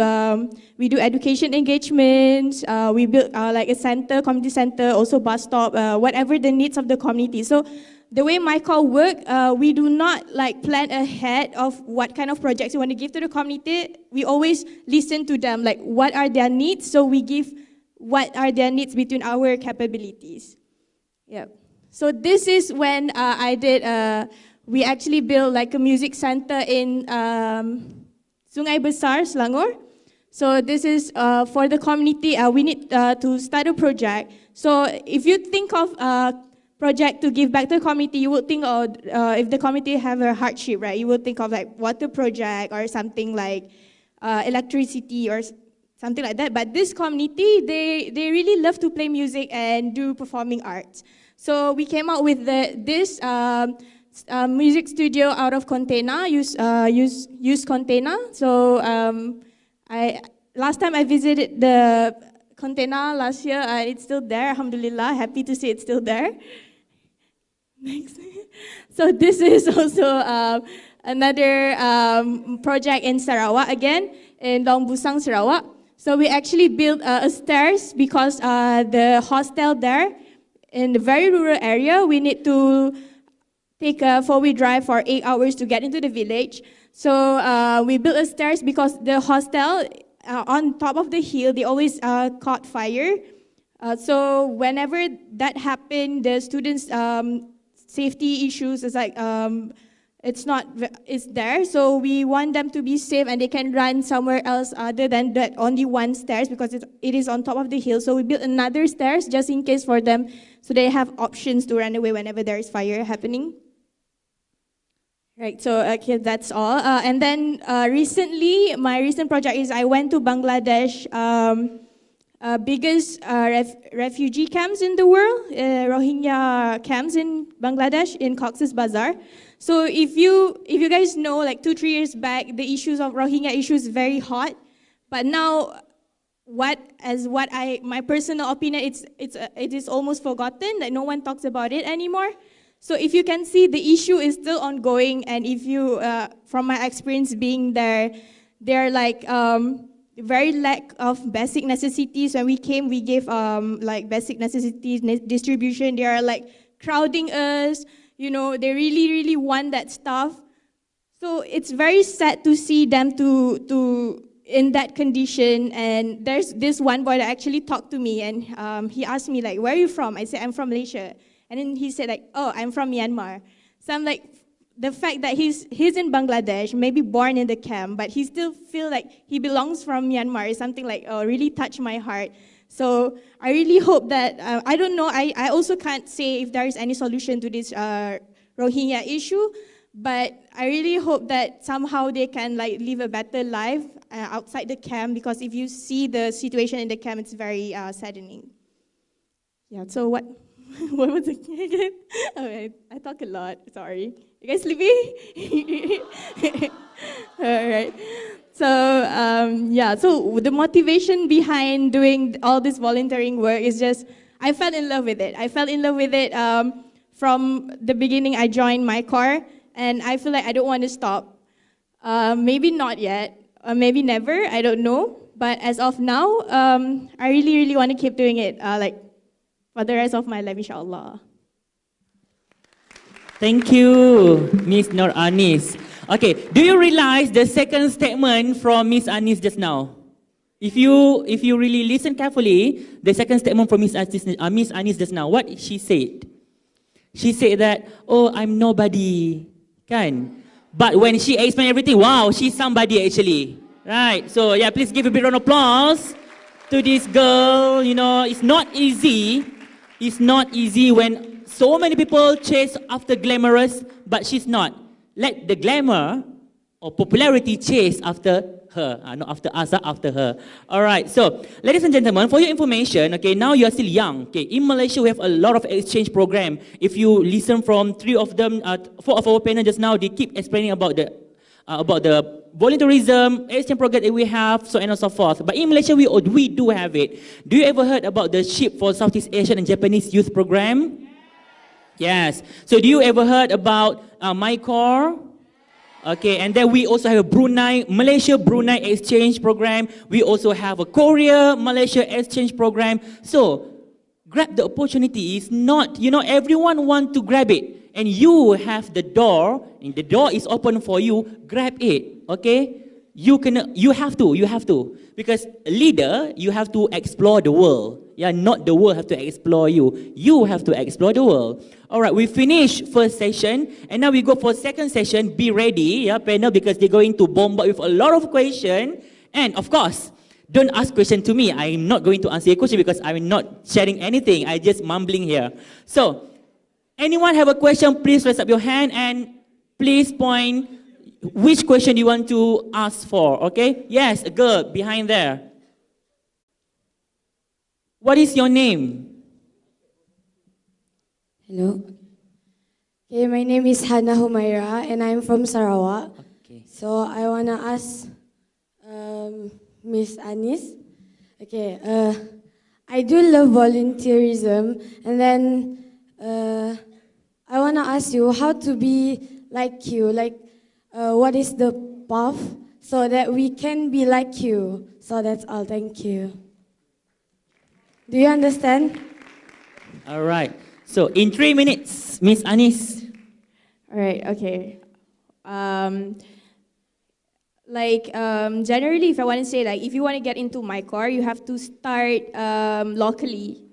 we do education engagements, we built like a center, community center, also bus stop, whatever the needs of the community. So the way MyCorps work, we do not like plan ahead of what kind of projects we want to give to the community. We always listen to them, like what are their needs, so we give what are their needs between our capabilities. Yeah. So this is when we actually built like a music center in Sungai Besar, Selangor. So this is for the community, we need to start a project. So if you think of project to give back to the community, you would think of, if the community have a hardship, right? You would think of like water project or something like electricity or something like that. But this community, they really love to play music and do performing arts. So we came out with this music studio out of container, use container. So last time I visited the container last year, it's still there, alhamdulillah, happy to see it's still there. Next. So this is also another project in Sarawak again, in Long Busang, Sarawak. So we actually built a stairs because the hostel there, in the very rural area, we need to take a 4-wheel drive for 8 hours to get into the village. So we built a stairs because the hostel on top of the hill, they always caught fire. So whenever that happened, the students' safety issues is like it's there. So we want them to be safe and they can run somewhere else other than that only one stairs because it is on top of the hill. So we built another stairs just in case for them, so they have options to run away whenever there is fire happening. Right, so okay, that's all. And then recently, my recent project is I went to Bangladesh, biggest refugee camps in the world, Rohingya camps in Bangladesh, in Cox's Bazar. So if you guys know, like 2-3 years back, the issues of Rohingya issues very hot, but now, my personal opinion, it is almost forgotten, that no one talks about it anymore. So if you can see, the issue is still ongoing, and if you, from my experience being there, they're like very lack of basic necessities. When we came, we gave like basic necessities distribution. They are like crowding us. You know, they really, really want that stuff. So it's very sad to see them to in that condition. And there's this one boy that actually talked to me, and he asked me like, "Where are you from?" I said, "I'm from Malaysia." And then he said like, "Oh, I'm from Myanmar." So I'm like, the fact that he's in Bangladesh, maybe born in the camp, but he still feel like he belongs from Myanmar is something like really touched my heart. So I really hope that, I don't know, I also can't say if there is any solution to this Rohingya issue, but I really hope that somehow they can like live a better life outside the camp, because if you see the situation in the camp, it's very saddening. Yeah, so what was it again? Oh, I talk a lot, sorry. You guys sleepy? All right. So, yeah, so the motivation behind doing all this volunteering work is just, I fell in love with it. I fell in love with it from the beginning. I joined MyCorps, and I feel like I don't want to stop. Maybe not yet, or maybe never, I don't know. But as of now, I really, really want to keep doing it, like for the rest of my life, inshallah. Thank you, Miss Nur Anis. Okay, do you realize the second statement from Miss Anis just now? If you really listen carefully, the second statement from Miss Anis just now, what she said? She said that, "Oh, I'm nobody," kan? But when she explained everything, wow, she's somebody actually, right? So yeah, please give a big round of applause to this girl. You know, it's not easy. It's not easy when so many people chase after glamorous, but she's not. Let the glamour or popularity chase after her, not after us, after her. All right, so ladies and gentlemen, for your information, okay, now you are still young. Okay, in Malaysia, we have a lot of exchange program. If you listen from four of our panel just now, they keep explaining about the volunteerism, exchange program that we have, so on and so forth. But in Malaysia, we do have it. Do you ever heard about the Ship for Southeast Asian and Japanese Youth Program? Yes. So do you ever heard about MyCorps? Okay, and then we also have a Malaysia-Brunei exchange program. We also have a Korea-Malaysia exchange program. So grab the opportunity. It's not, you know, everyone want to grab it. And you have the door, and the door is open for you, grab it, okay? You have to. Because a leader, you have to explore the world. Yeah, not the world have to explore you. You have to explore the world. All right, we finished first session, and now we go for second session. Be ready, yeah, panel, because they're going to bombard with a lot of questions. And of course, don't ask questions to me. I'm not going to answer your question because I'm not sharing anything. I'm just mumbling here. So, anyone have a question, please raise up your hand and please point which question you want to ask for, okay? Yes, a girl behind there. What is your name? Hello. Okay, my name is Hannah Humaira and I'm from Sarawak. Okay. So I want to ask Miss Anis. Okay, I do love volunteerism, and then I want to ask you how to be like you, like what is the path so that we can be like you. So that's all, thank you. Do you understand? All right. So in 3 minutes, Miss Anis. All right, okay. Generally, if I want to say, like, if you want to get into MyCorps, you have to start locally.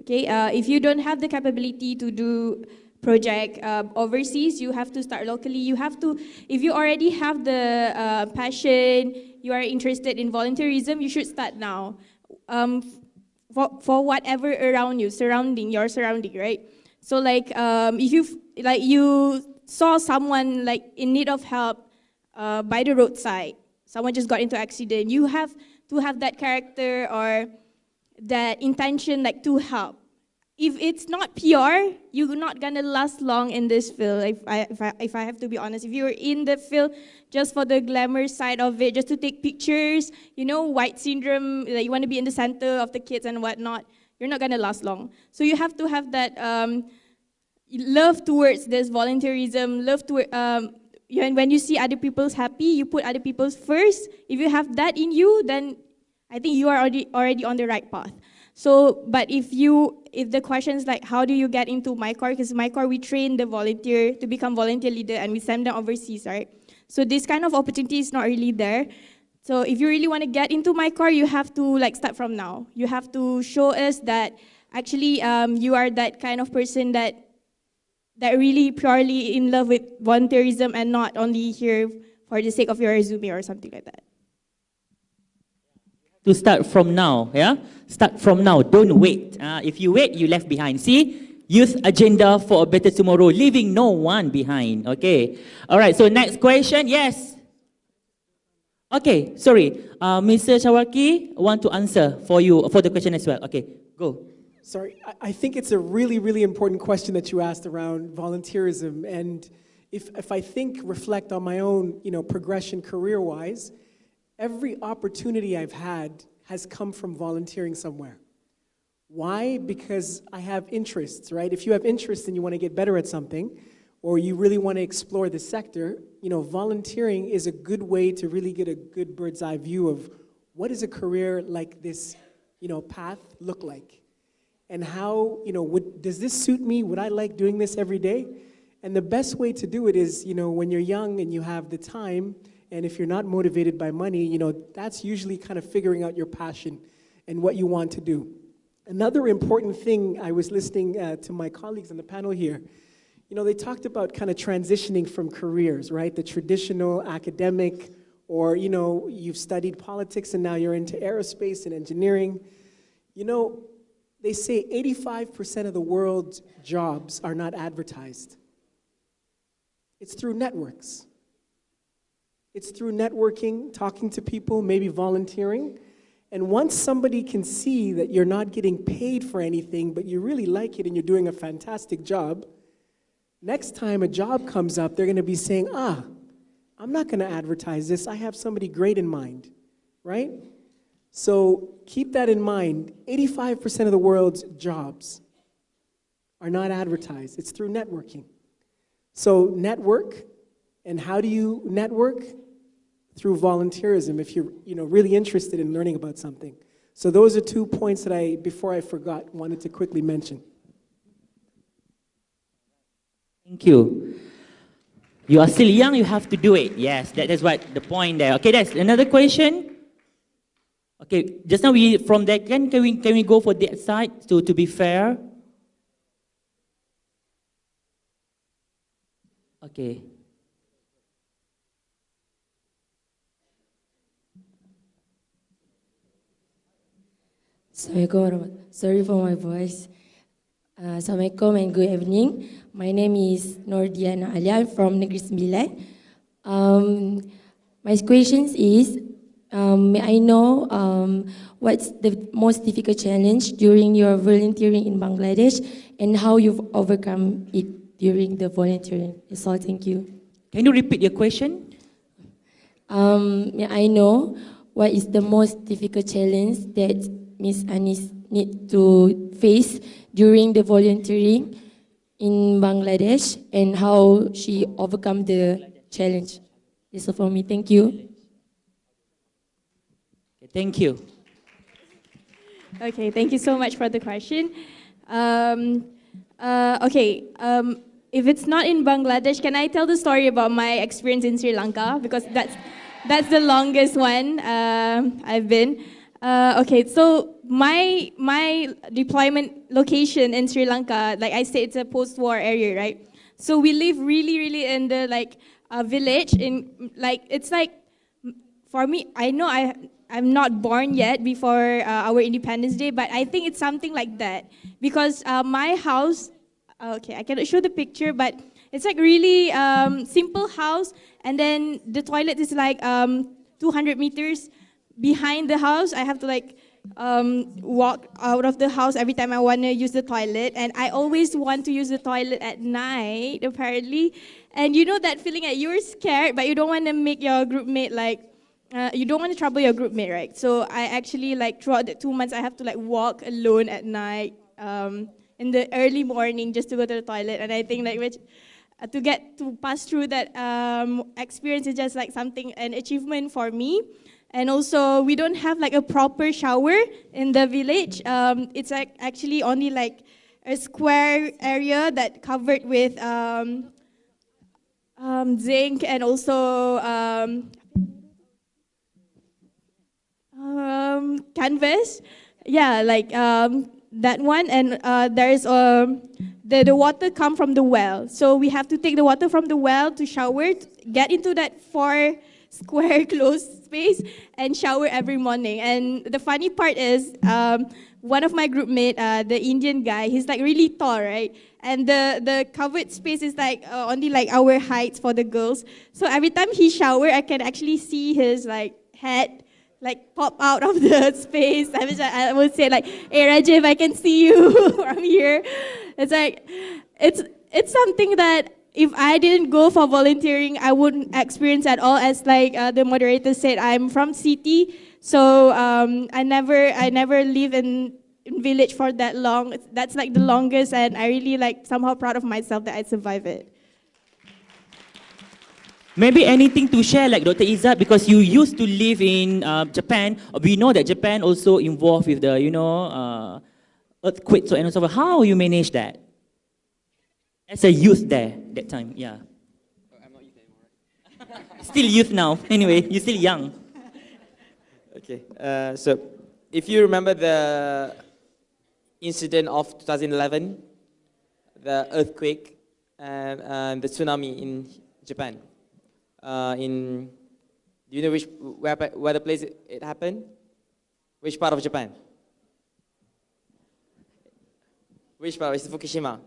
Okay, if you don't have the capability to do project overseas, you have to start locally. You have to, if you already have the passion, you are interested in volunteerism, you should start now. For whatever around you, your surrounding, right? So if you saw someone like in need of help by the roadside, someone just got into accident, you have to have that character or that intention like to help. If it's not pure, you're not gonna last long in this field. If I have to be honest, if you're in the field just for the glamour side of it, just to take pictures, you know, white syndrome, like you want to be in the center of the kids and whatnot, you're not gonna last long. So you have to have that love towards this volunteerism, love to when you see other people's happy, you put other people's first. If you have that in you, then I think you are already on the right path. So, but if the question is like, how do you get into MyCorps? Because MyCorps, we train the volunteer to become volunteer leader and we send them overseas, right? So this kind of opportunity is not really there. So if you really want to get into MyCorps, you have to like start from now. You have to show us that actually you are that kind of person that really purely in love with volunteerism and not only here for the sake of your resume or something like that. To start from now, yeah? Start from now, don't wait. If you wait, you left behind. See? Youth agenda for a better tomorrow, leaving no one behind, okay? All right, so next question, yes? Okay, sorry. Mr. Sharmaarke, want to answer for you, for the question as well. Okay, go. Sorry, I think it's a really, really important question that you asked around volunteerism. And if I reflect on my own, progression career-wise, every opportunity I've had has come from volunteering somewhere. Why? Because I have interests, right? If you have interests and you want to get better at something, or you really want to explore the sector, volunteering is a good way to really get a good bird's eye view of what does a career like this, path look like? And how, does this suit me? Would I like doing this every day? And the best way to do it is, when you're young and you have the time, and if you're not motivated by money, that's usually kind of figuring out your passion and what you want to do. Another important thing, I was listening to my colleagues on the panel here, they talked about kind of transitioning from careers, right? The traditional academic, or, you've studied politics and now you're into aerospace and engineering. They say 85% of the world's jobs are not advertised. It's through networks. It's through networking, talking to people, maybe volunteering. And once somebody can see that you're not getting paid for anything, but you really like it and you're doing a fantastic job, next time a job comes up, they're going to be saying, I'm not going to advertise this. I have somebody great in mind, right? So keep that in mind. 85% of the world's jobs are not advertised. It's through networking. So network, and how do you network? Through volunteerism, if you're really interested in learning about something. So those are 2 points that before I forgot, wanted to quickly mention. Thank you. You are still young, you have to do it. Yes, that is what the point there. Okay, that's another question. Okay, just now from that, can we go for that side to be fair? Okay. Assalamualaikum. Sorry for my voice. Assalamualaikum and good evening. My name is Nordiana Alia. I'm from Negeri Sembilan. My question is, may I know what's the most difficult challenge during your volunteering in Bangladesh and how you've overcome it during the volunteering? That's all, thank you. Can you repeat your question? May I know what is the most difficult challenge that Miss Anis need to face during the volunteering in Bangladesh and how she overcome the challenge? That's all for me. Thank you. Thank you. Okay, thank you so much for the question. If it's not in Bangladesh, can I tell the story about my experience in Sri Lanka? Because that's the longest one I've been. So my deployment location in Sri Lanka, like I said, it's a post-war area, right? So we live really in the village in it's like, for me, I know I'm not born yet before our Independence Day, but I think it's something like that because my house, I cannot show the picture, but it's like really simple house, and then the toilet is like 200 meters behind the house. I have to walk out of the house every time I want to use the toilet, and I always want to use the toilet at night, apparently. And you know that feeling that you're scared, but you don't want to make your group mate you don't want to trouble your group mate, right? So I actually throughout the 2 months I have to walk alone at night in the early morning just to go to the toilet, and I think to get to pass through that experience is just like something, an achievement for me. And also, we don't have like a proper shower in the village. It's like actually only like a square area that covered with zinc and also canvas. Yeah, like that one. And there's the water come from the well. So we have to take the water from the well to shower, to get into that 4 square closed space and shower every morning. And the funny part is, one of my group mate, the Indian guy, he's like really tall, right? And the covered space is like only like our height for the girls. So every time he shower, I can actually see his like head like pop out of the space. I would say like, hey Rajiv, I can see you from here. It's like, it's something that if I didn't go for volunteering, I wouldn't experience at all. As like the moderator said, I'm from city, so I never live in village for that long. That's like the longest, and I really like somehow proud of myself that I survived it. Maybe anything to share, like Dr. Izzat, because you used to live in Japan. We know that Japan also involved with the, earthquakes and so on. How you manage that? As a youth there, that time, yeah. Oh, I'm not youth anymore, right? Still youth now, anyway, you're still young. Okay, so if you remember the incident of 2011, the earthquake and the tsunami in Japan, do you know where the place it happened? Which part of Japan? Which part? It's Fukushima.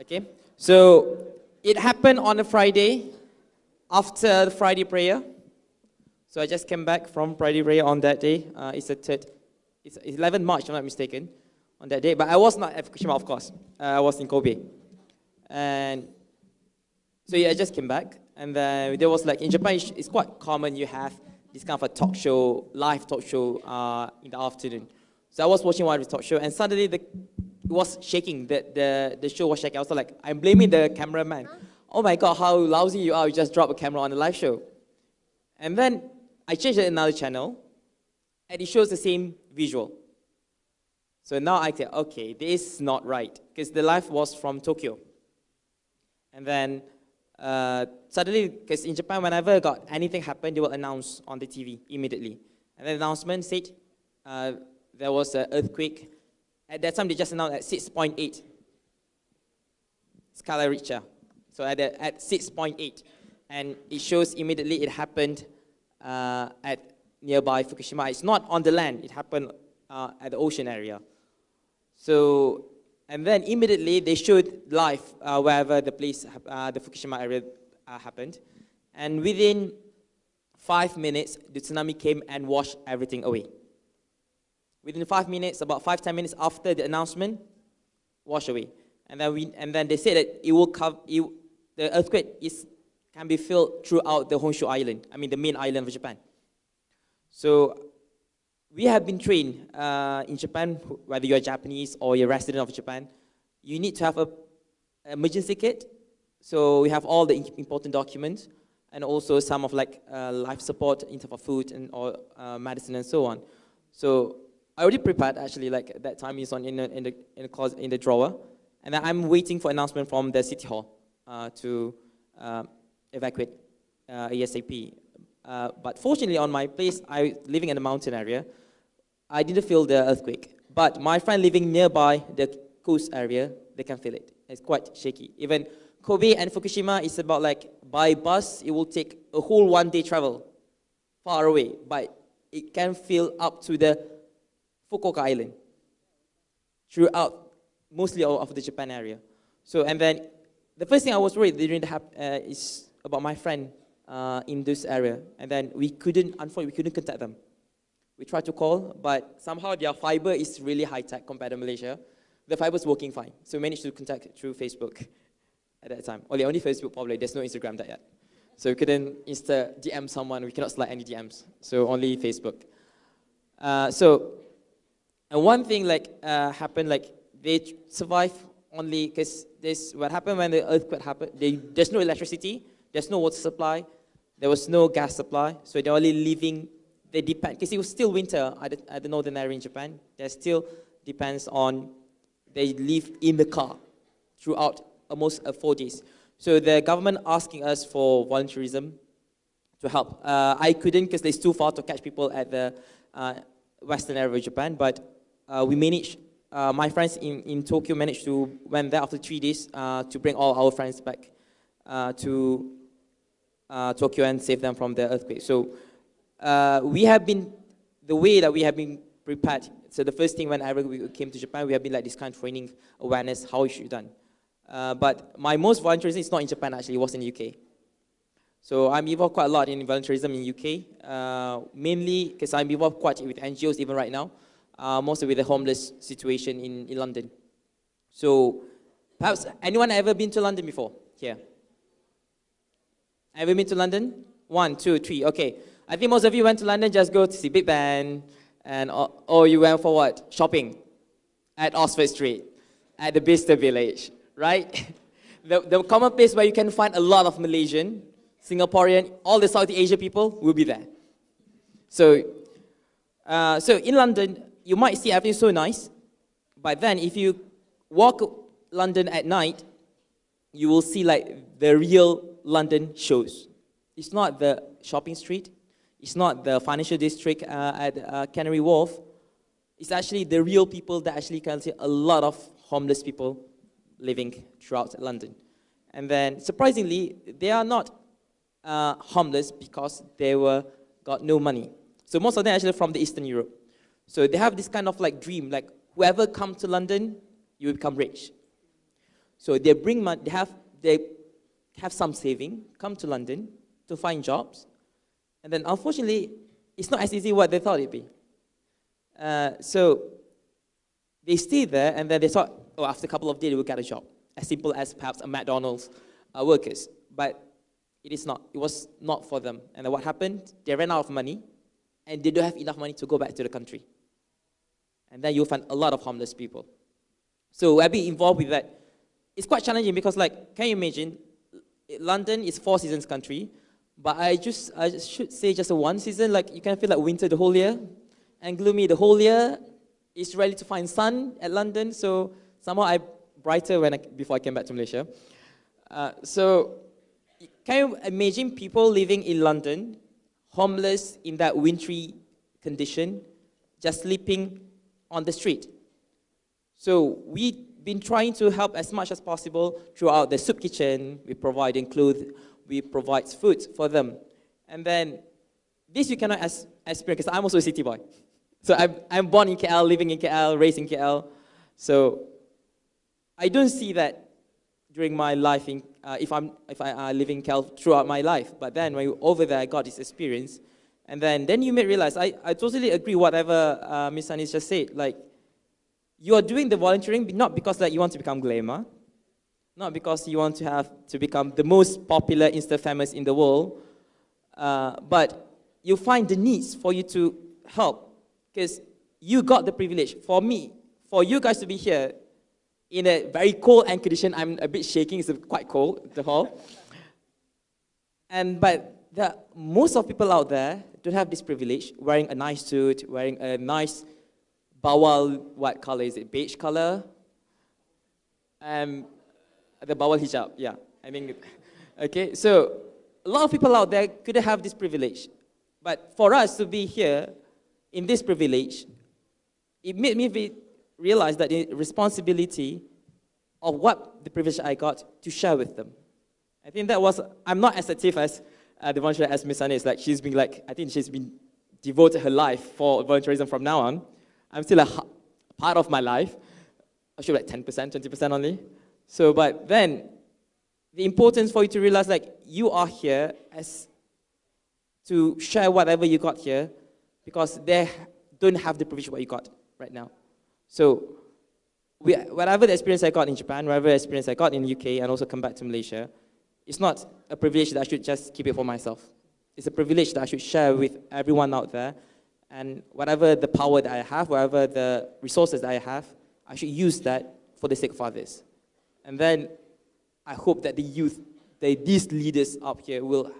Okay, so it happened on a Friday after the Friday prayer. So I just came back from Friday prayer on that day. It's 11th March, if I'm not mistaken, on that day. But I was not at Fukushima, of course. I was in Kobe. And so yeah, I just came back. And then there was like, in Japan, it's quite common you have this kind of a talk show, live talk show in the afternoon. So I was watching one of the talk show, and suddenly it was shaking. The show was shaking. I was like, I'm blaming the cameraman. Oh my God, how lousy you are. You just drop a camera on the live show. And then I changed it to another channel, and it shows the same visual. So now I say, okay, this is not right, because the live was from Tokyo. And then suddenly, because in Japan, whenever anything happened, they will announce on the TV immediately. And the announcement said there was an earthquake. At that time, they just announced at 6.8 Scala Richter. So at 6.8. And it shows immediately it happened at nearby Fukushima. It's not on the land. It happened at the ocean area. So, and then immediately they showed live wherever the place, the Fukushima area happened. And within 5 minutes, the tsunami came and washed everything away. Within 5 minutes, about 5-10 minutes after the announcement, wash away. And then they said that it will cover, the earthquake can be felt throughout the Honshu Island. I mean, the main island of Japan. So we have been trained in Japan, whether you're Japanese or you're a resident of Japan, you need to have an emergency kit. So we have all the important documents, and also some of like life support in terms of food and or medicine and so on. So I already prepared, actually, like at that time is in the drawer, and then I'm waiting for announcement from the city hall to evacuate ASAP. But fortunately, on my place, I living in a mountain area, I didn't feel the earthquake. But my friend living nearby the coast area, they can feel it. It's quite shaky. Even Kobe and Fukushima is about like, by bus, it will take a whole 1 day travel far away. But it can feel up to the Fukuoka Island throughout mostly all of the Japan area. So, and then the first thing I was worried during the is about my friend in this area. And then unfortunately, we couldn't contact them. We tried to call, but somehow their fiber is really high-tech compared to Malaysia. The fiber is working fine. So we managed to contact through Facebook at that time. Only Facebook probably, there's no Instagram that yet. So we couldn't DM someone, we cannot slide any DMs. So only Facebook. And one thing happened, like they survived only, because this, what happened when the earthquake happened, there's no electricity, there's no water supply, there was no gas supply, so they're only living, they depend, because it was still winter at the northern area in Japan, there still depends on, they live in the car throughout almost 4 days. So the government asking us for volunteerism to help. I couldn't because it's too far to catch people at the western area of Japan, but we managed, my friends in Tokyo managed to, went there after 3 days to bring all our friends back to Tokyo and save them from the earthquake. So we have been, the way that we have been prepared, so the first thing whenever we came to Japan, we have been like this kind of training, awareness, how it should be done. But my most volunteerism is not in Japan actually, it was in the UK. So I'm involved quite a lot in volunteerism in UK, mainly because I'm involved quite with NGOs even right now, mostly with the homeless situation in London. So perhaps anyone ever been to London before here? Ever been to London? 1, 2, 3, okay. I think most of you went to London just go to see Big Ben, and or you went for what? Shopping at Oxford Street, at the Bicester Village, right? the common place where you can find a lot of Malaysian, Singaporean, all the Southeast Asia people will be there. So, so in London, you might see everything so nice, but then if you walk London at night, you will see like the real London shows. It's not the shopping street, it's not the financial district at Canary Wharf. It's actually the real people that actually can see a lot of homeless people living throughout London. And then surprisingly, they are not homeless because they got no money. So most of them are actually from the Eastern Europe. So they have this kind of like dream, like whoever comes to London, you will become rich. So they bring money, they have some saving, come to London to find jobs. And then unfortunately, it's not as easy what they thought it'd be. So they stay there and then they thought, oh, after a couple of days they will get a job. As simple as perhaps a McDonald's workers. But it is not. It was not for them. And then what happened? They ran out of money and they don't have enough money to go back to the country. And then you'll find a lot of homeless people. So I've been involved with that. It's quite challenging because, like, can you imagine? London is 4 seasons country, but I should say just a 1 season. Like, you can feel like winter the whole year, and gloomy the whole year. It's rarely to find sun at London, so somehow I brighter before I came back to Malaysia. So can you imagine people living in London, homeless in that wintry condition, just sleeping on the street? So we've been trying to help as much as possible throughout the soup kitchen. We provide clothes, we provide food for them. And then this you cannot experience because I'm also a city boy. So I'm born in KL, living in KL, raised in KL. So I don't see that during my life if I live in KL throughout my life. But then when you're over there, I got this experience. And then you may realize, I totally agree whatever Ms. Anis just said. Like, you are doing the volunteering not because like, you want to become glamour, not because you want to become the most popular Insta-famous in the world, but you find the needs for you to help because you got the privilege. For me, for you guys to be here in a very cold and condition, I'm a bit shaking, it's quite cold, the hall. But most of people out there don't have this privilege, wearing a nice suit, wearing a nice bawal, what color is it, beige color? The bawal hijab, yeah. I mean, okay, so a lot of people out there couldn't have this privilege. But for us to be here in this privilege, it made me realize that the responsibility of what the privilege I got to share with them. I think that was, I'm not as active as the volunteer as Ms. Anis. Like, she's been like, I think she's been devoted her life for volunteerism from now on. I'm still a part of my life. I should be like 10%, 20% only. So, but then, the importance for you to realize, like, you are here as to share whatever you got here, because they don't have the privilege what you got right now. So, whatever the experience I got in Japan, whatever experience I got in the UK, and also come back to Malaysia, it's not a privilege that I should just keep it for myself. It's a privilege that I should share with everyone out there. And whatever the power that I have, whatever the resources that I have, I should use that for the sake of others. And then I hope that the youth, these leaders up here will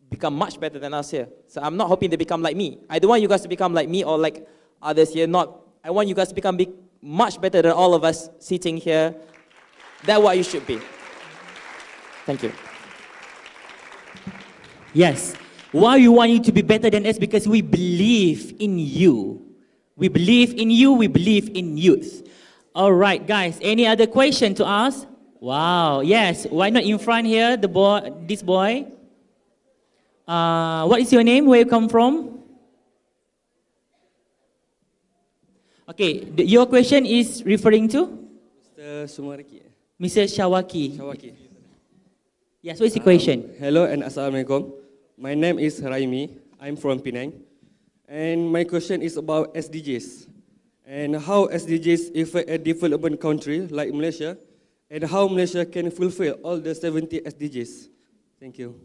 become much better than us here. So I'm not hoping they become like me. I don't want you guys to become like me or like others here. I want you guys to become much better than all of us sitting here. That's what you should be. Thank you. Yes. Why we want you to be better than us? Because we believe in you. We believe in you. We believe in youth. All right, guys. Any other question to ask? Wow. Yes. Why not in front here? The boy. This boy. What is your name? Where you come from? Okay. Your question is referring to? Mr. Sharmaarke. Mr. Shawaki. Yes. What is the question? Hello and Assalamualaikum. My name is Raimi. I'm from Penang. And my question is about SDGs. And how SDGs affect a development country like Malaysia. And how Malaysia can fulfill all the 70 SDGs. Thank you.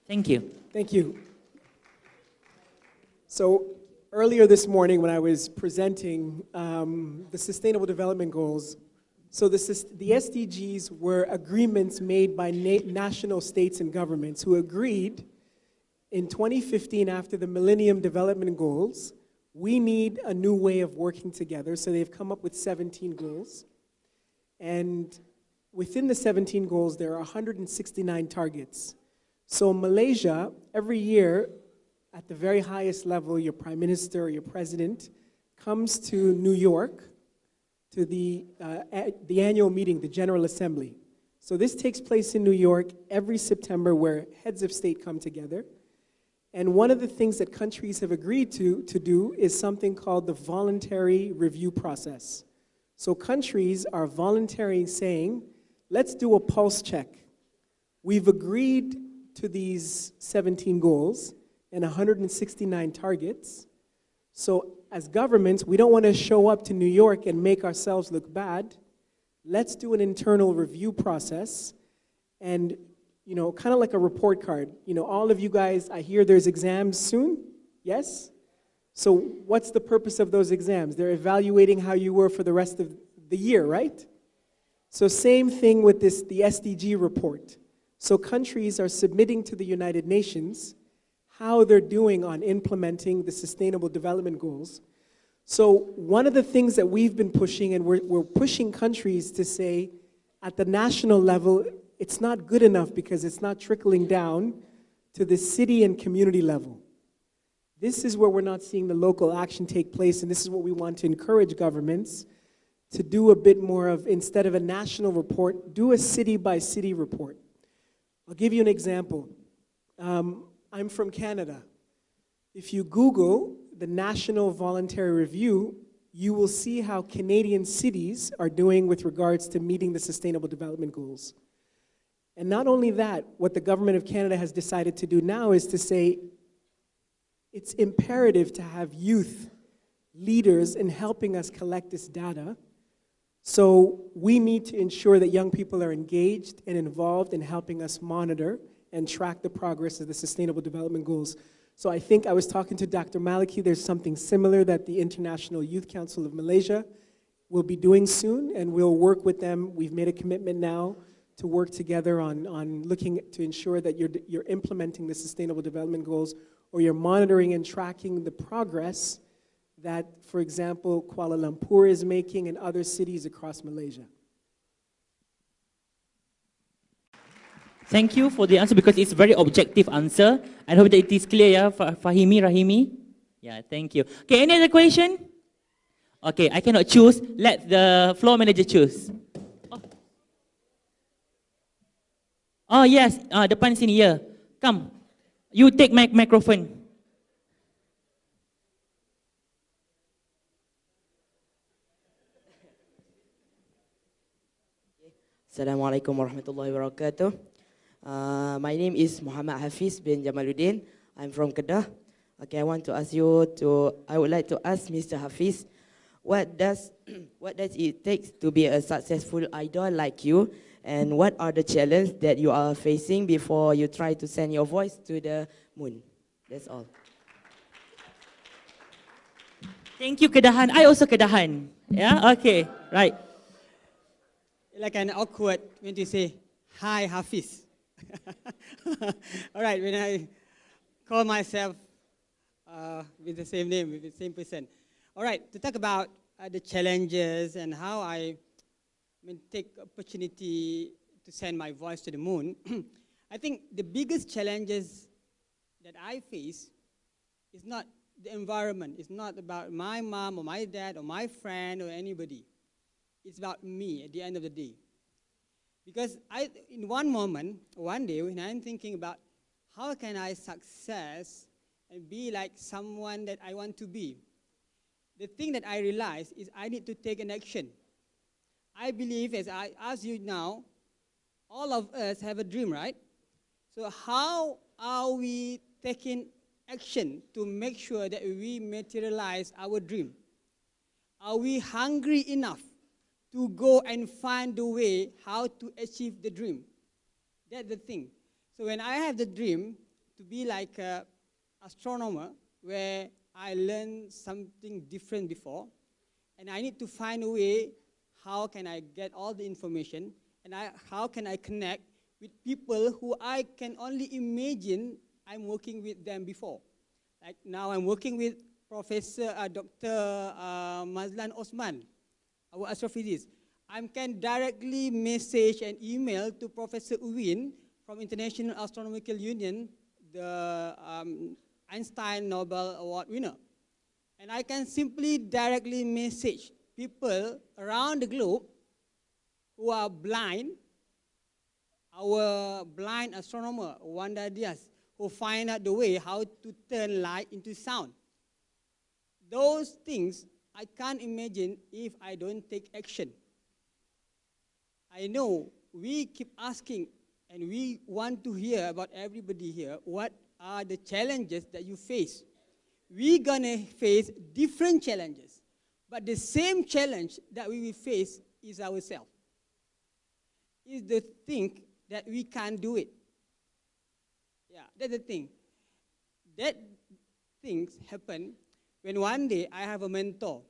Thank you. Thank you. So earlier this morning when I was presenting the Sustainable Development Goals, so the SDGs were agreements made by national states and governments who agreed in 2015 after the Millennium Development Goals, we need a new way of working together. So they've come up with 17 goals. And within the 17 goals, there are 169 targets. So Malaysia, every year, at the very highest level, your prime minister or your president comes to New York to the annual meeting, the General Assembly. So this takes place in New York every September where heads of state come together. And one of the things that countries have agreed to do is something called the voluntary review process. So countries are voluntarily saying, let's do a pulse check. We've agreed to these 17 goals and 169 targets. So as governments, we don't want to show up to New York and make ourselves look bad. Let's do an internal review process and, you know, kind of like a report card. You know, all of you guys, I hear there's exams soon, yes? So what's the purpose of those exams? They're evaluating how you were for the rest of the year, right? So same thing with the SDG report. So countries are submitting to the United Nations how they're doing on implementing the Sustainable Development Goals. So one of the things that we've been pushing, and we're pushing countries to say, at the national level, it's not good enough because it's not trickling down to the city and community level. This is where we're not seeing the local action take place, and this is what we want to encourage governments to do a bit more of, instead of a national report, do a city-by-city report. I'll give you an example. I'm from Canada. If you Google the National Voluntary Review, you will see how Canadian cities are doing with regards to meeting the Sustainable Development Goals. And not only that, what the Government of Canada has decided to do now is to say it's imperative to have youth leaders in helping us collect this data. So we need to ensure that young people are engaged and involved in helping us monitor and track the progress of the Sustainable Development Goals. So I think I was talking to Dr. Maliki, there's something similar that the International Youth Council of Malaysia will be doing soon, and we'll work with them. We've made a commitment now to work together on looking to ensure that you're implementing the Sustainable Development Goals, or you're monitoring and tracking the progress that, for example, Kuala Lumpur is making and other cities across Malaysia. Thank you for the answer because it's a very objective answer. I hope that it is clear, yeah, Rahimi? Yeah, thank you. Okay, any other question? Okay, I cannot choose. Let the floor manager choose. Oh yes, depan sini, yeah. Come, you take my microphone. Assalamualaikum warahmatullahi wabarakatuh. My name is Mohamed Hafez bin Jamaluddin. I'm from Kedah. Okay, I would like to ask Mr. Hafez, what does it take to be a successful idol like you, and what are the challenges that you are facing before you try to send your voice to the moon? That's all. Thank you, Kedahan. I also Kedahan. Yeah, okay, right. like an awkward when you say, hi, Hafiz. All right, when I call myself with the same name, with the same person. All right, to talk about the challenges and how I take opportunity to send my voice to the moon. I think the biggest challenges that I face is not the environment. It's not about my mom or my dad or my friend or anybody. It's about me at the end of the day. Because in one moment, one day, when I'm thinking about how can I success and be like someone that I want to be, the thing that I realize is I need to take an action. I believe, as I ask you now, all of us have a dream, right? So how are we taking action to make sure that we materialize our dream? Are we hungry enough to go and find the way how to achieve the dream? That's the thing. So when I have the dream to be like an astronomer, where I learned something different before, and I need to find a way how can I get all the information, and how can I connect with people who I can only imagine I'm working with them before. Like now I'm working with Professor Dr. Mazlan Osman, our astrophysicist. I can directly message and email to Professor Uwin from International Astronomical Union, the Einstein Nobel Award winner. And I can simply directly message people around the globe who are blind, our blind astronomer, Wanda Diaz, who find out the way how to turn light into sound. Those things I can't imagine if I don't take action. I know we keep asking and we want to hear about everybody here, what are the challenges that you face? We're gonna face different challenges, but the same challenge that we will face is ourselves. Is the thing that we can't do it. Yeah, that's the thing. That things happen when one day I have a mentor.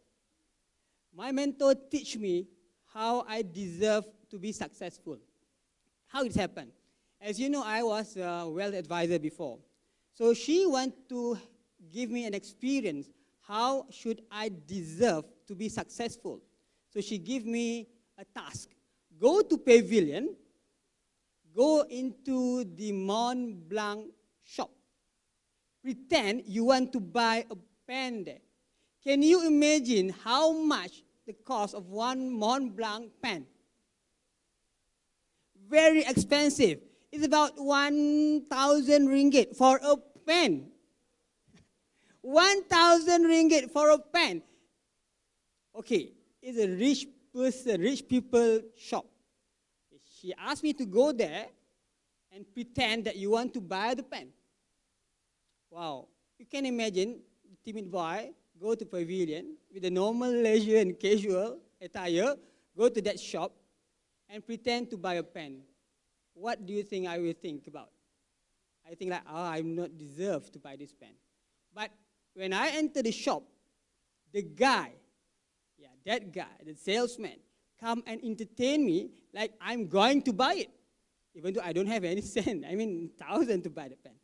My mentor teach me how I deserve to be successful. How it happened. As you know, I was a wealth advisor before. So she want to give me an experience. How should I deserve to be successful? So she gave me a task. Go to Pavilion, go into the Mont Blanc shop. Pretend you want to buy a pen there. Can you imagine how much the cost of one Mont Blanc pen? Very expensive. It's about 1,000 ringgit for a pen. 1,000 ringgit for a pen. Okay, it's a rich person, rich people shop. She asked me to go there and pretend that you want to buy the pen. Wow, you can imagine the timid boy go to Pavilion with a normal leisure and casual attire, go to that shop and pretend to buy a pen. What do you think I will think about? I think like, oh, I'm not deserved to buy this pen. But when I enter the shop, the guy, that guy, the salesman, come and entertain me like I'm going to buy it, even though I don't have any cent. I mean, 1,000 to buy the pen.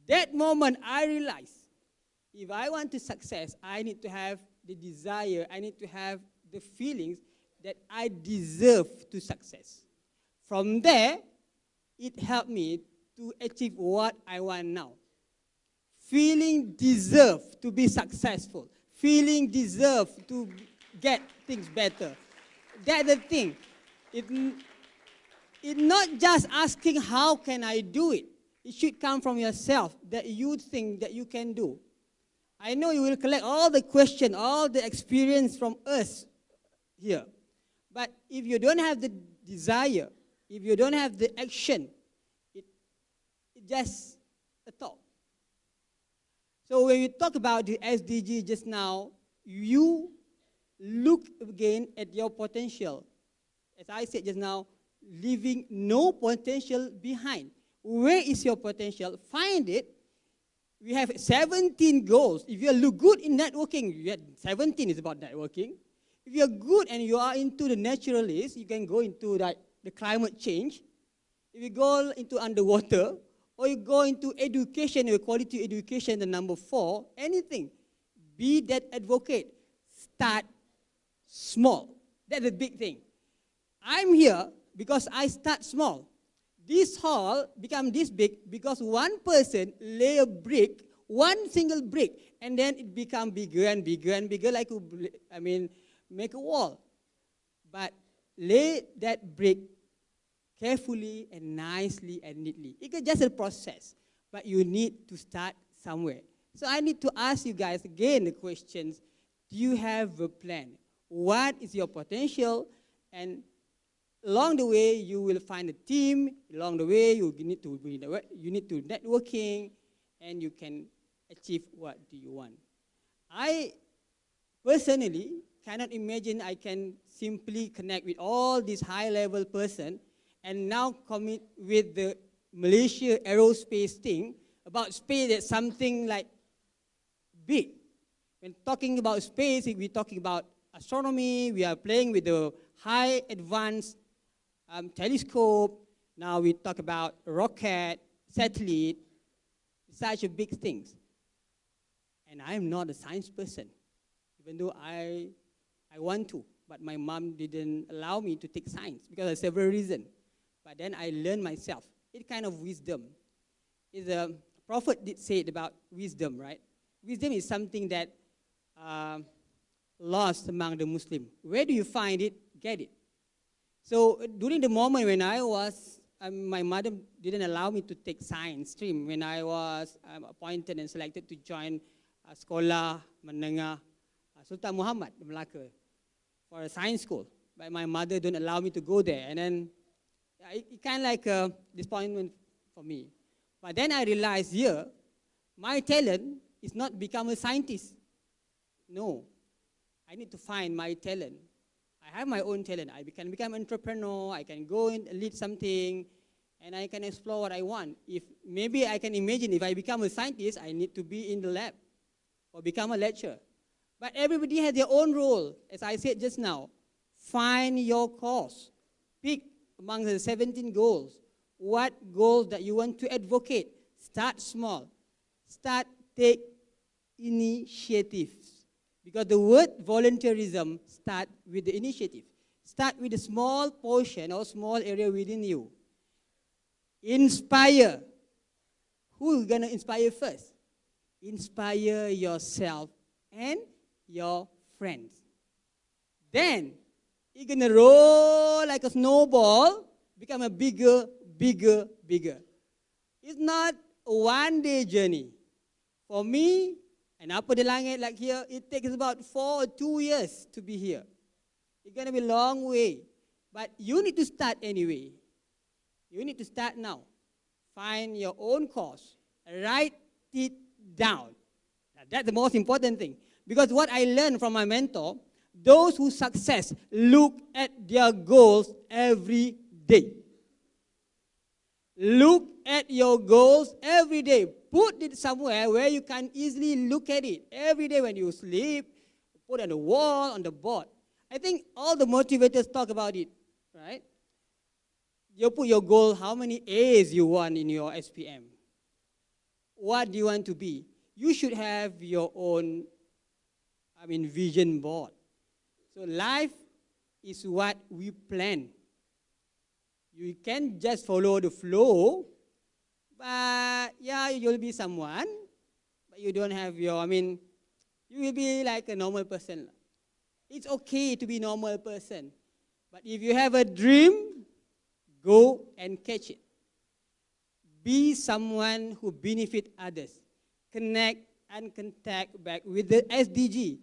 That moment, I realized, if I want to success, I need to have the desire, I need to have the feelings that I deserve to success. From there, it helped me to achieve what I want now. Feeling deserve to be successful. Feeling deserve to get things better. That's the thing. It's not just asking how can I do it. It should come from yourself that you think that you can do. I know you will collect all the questions, all the experience from us here. But if you don't have the desire, if you don't have the action, it's just a talk. So when you talk about the SDG just now, you look again at your potential. As I said just now, leaving no potential behind. Where is your potential? Find it. We have 17 goals. If you look good in networking, 17 is about networking. If If you're good and you are into the naturalist, you can go into the climate change. If you go into underwater, or you go into education, your quality education, the number 4, anything, be that advocate. Start small. That's the big thing. I'm here because I start small. This hall become this big because one person lay a brick, one single brick, and then it become bigger and bigger and bigger, like make a wall. But lay that brick carefully and nicely and neatly. It's just a process, but you need to start somewhere. So I need to ask you guys again the questions. Do you have a plan? What is your potential? And along the way, you will find a team. Along the way, you need to networking, and you can achieve what do you want. I personally cannot imagine I can simply connect with all these high-level person and now commit with the Malaysia aerospace thing about space. That's something like big. When talking about space, we're talking about astronomy. We are playing with the high advanced telescope. Now we talk about rocket, satellite, such a big things. And I am not a science person, even though I want to. But my mom didn't allow me to take science because of several reasons. But then I learned myself. It's kind of wisdom. A prophet did say it about wisdom, right? Wisdom is something that lost among the Muslims. Where do you find it? Get it. So during the moment when I was, my mother didn't allow me to take science stream when I was appointed and selected to join Sekolah Menengah Sultan Mohamed in Melaka for a science school. But my mother didn't allow me to go there. And then it kind of like a disappointment for me. But then I realized here, my talent is not become a scientist. No, I need to find my talent. I have my own talent. I can become an entrepreneur. I can go and lead something, and I can explore what I want. If maybe I can imagine if I become a scientist, I need to be in the lab or become a lecturer. But everybody has their own role. As I said just now, find your course. Pick among the 17 goals. What goals that you want to advocate? Start small. Take initiatives. Because the word volunteerism starts with the initiative. Start with a small portion or small area within you. Inspire. Who is going to inspire first? Inspire yourself and your friends. Then, you're going to roll like a snowball, become a bigger. It's not a one-day journey. For me, and ApaDiLangit like here, it takes about 4 or 2 years to be here. It's going to be a long way. But you need to start anyway. You need to start now. Find your own course. Write it down. Now, that's the most important thing. Because what I learned from my mentor, those who success look at their goals every day. Look at your goals every day. Put it somewhere where you can easily look at it. Every day when you sleep, put it on the wall, on the board. I think all the motivators talk about it, right? You put your goal, how many A's you want in your SPM. What do you want to be? You should have your own, vision board. So life is what we plan. You can't just follow the flow, but yeah, you'll be someone, but you don't have your, you will be like a normal person. It's okay to be a normal person, but if you have a dream, go and catch it. Be someone who benefit others. Connect and contact back with the SDG.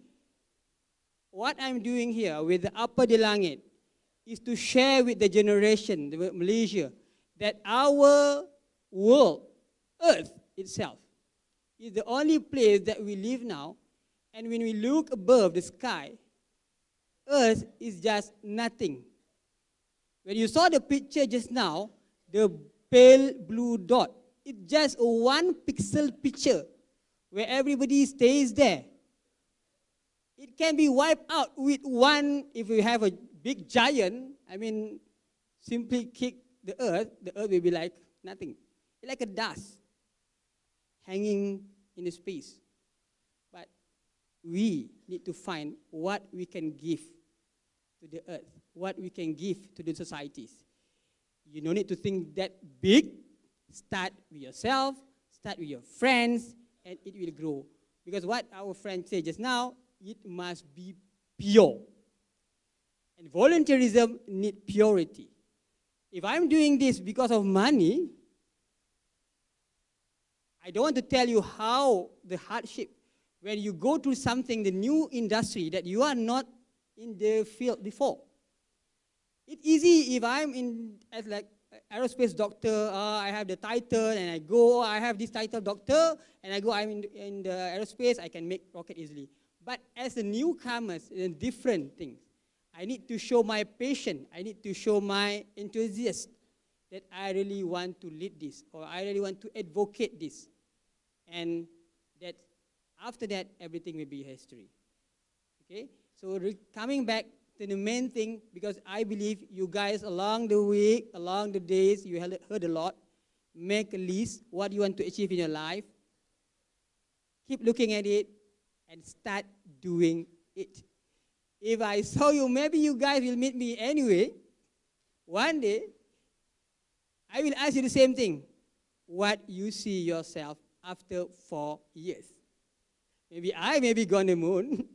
What I'm doing here with the ApaDiLangit is to share with the generation, Malaysia, that our world, Earth itself, is the only place that we live now. And when we look above the sky, Earth is just nothing. When you saw the picture just now, the pale blue dot, it's just a 1 pixel picture where everybody stays there. it can be wiped out with one, if you have a big giant, I mean, simply kick the earth will be like nothing. It's like a dust hanging in the space. But we need to find what we can give to the earth, what we can give to the societies. You don't need to think that big. Start with yourself, start with your friends, and it will grow. Because what our friend said just now, it must be pure. And volunteerism needs purity. If I'm doing this because of money, I don't want to tell you how the hardship, when you go to something, the new industry that you are not in the field before. It's easy if I'm in as like aerospace doctor, I have the title and I go, I have this title doctor, and I go, I'm in the aerospace, I can make rocket easily. But as a newcomer, it's different things. I need to show my passion, I need to show my enthusiasm that I really want to lead this, or I really want to advocate this. And that after that, everything will be history. Okay? So coming back to the main thing, because I believe you guys along the week, along the days, you heard a lot. Make a list, what you want to achieve in your life. Keep looking at it and start doing it. If I saw you, maybe you guys will meet me anyway. One day, I will ask you the same thing. What you see yourself after 4 years. Maybe I may be gone the moon.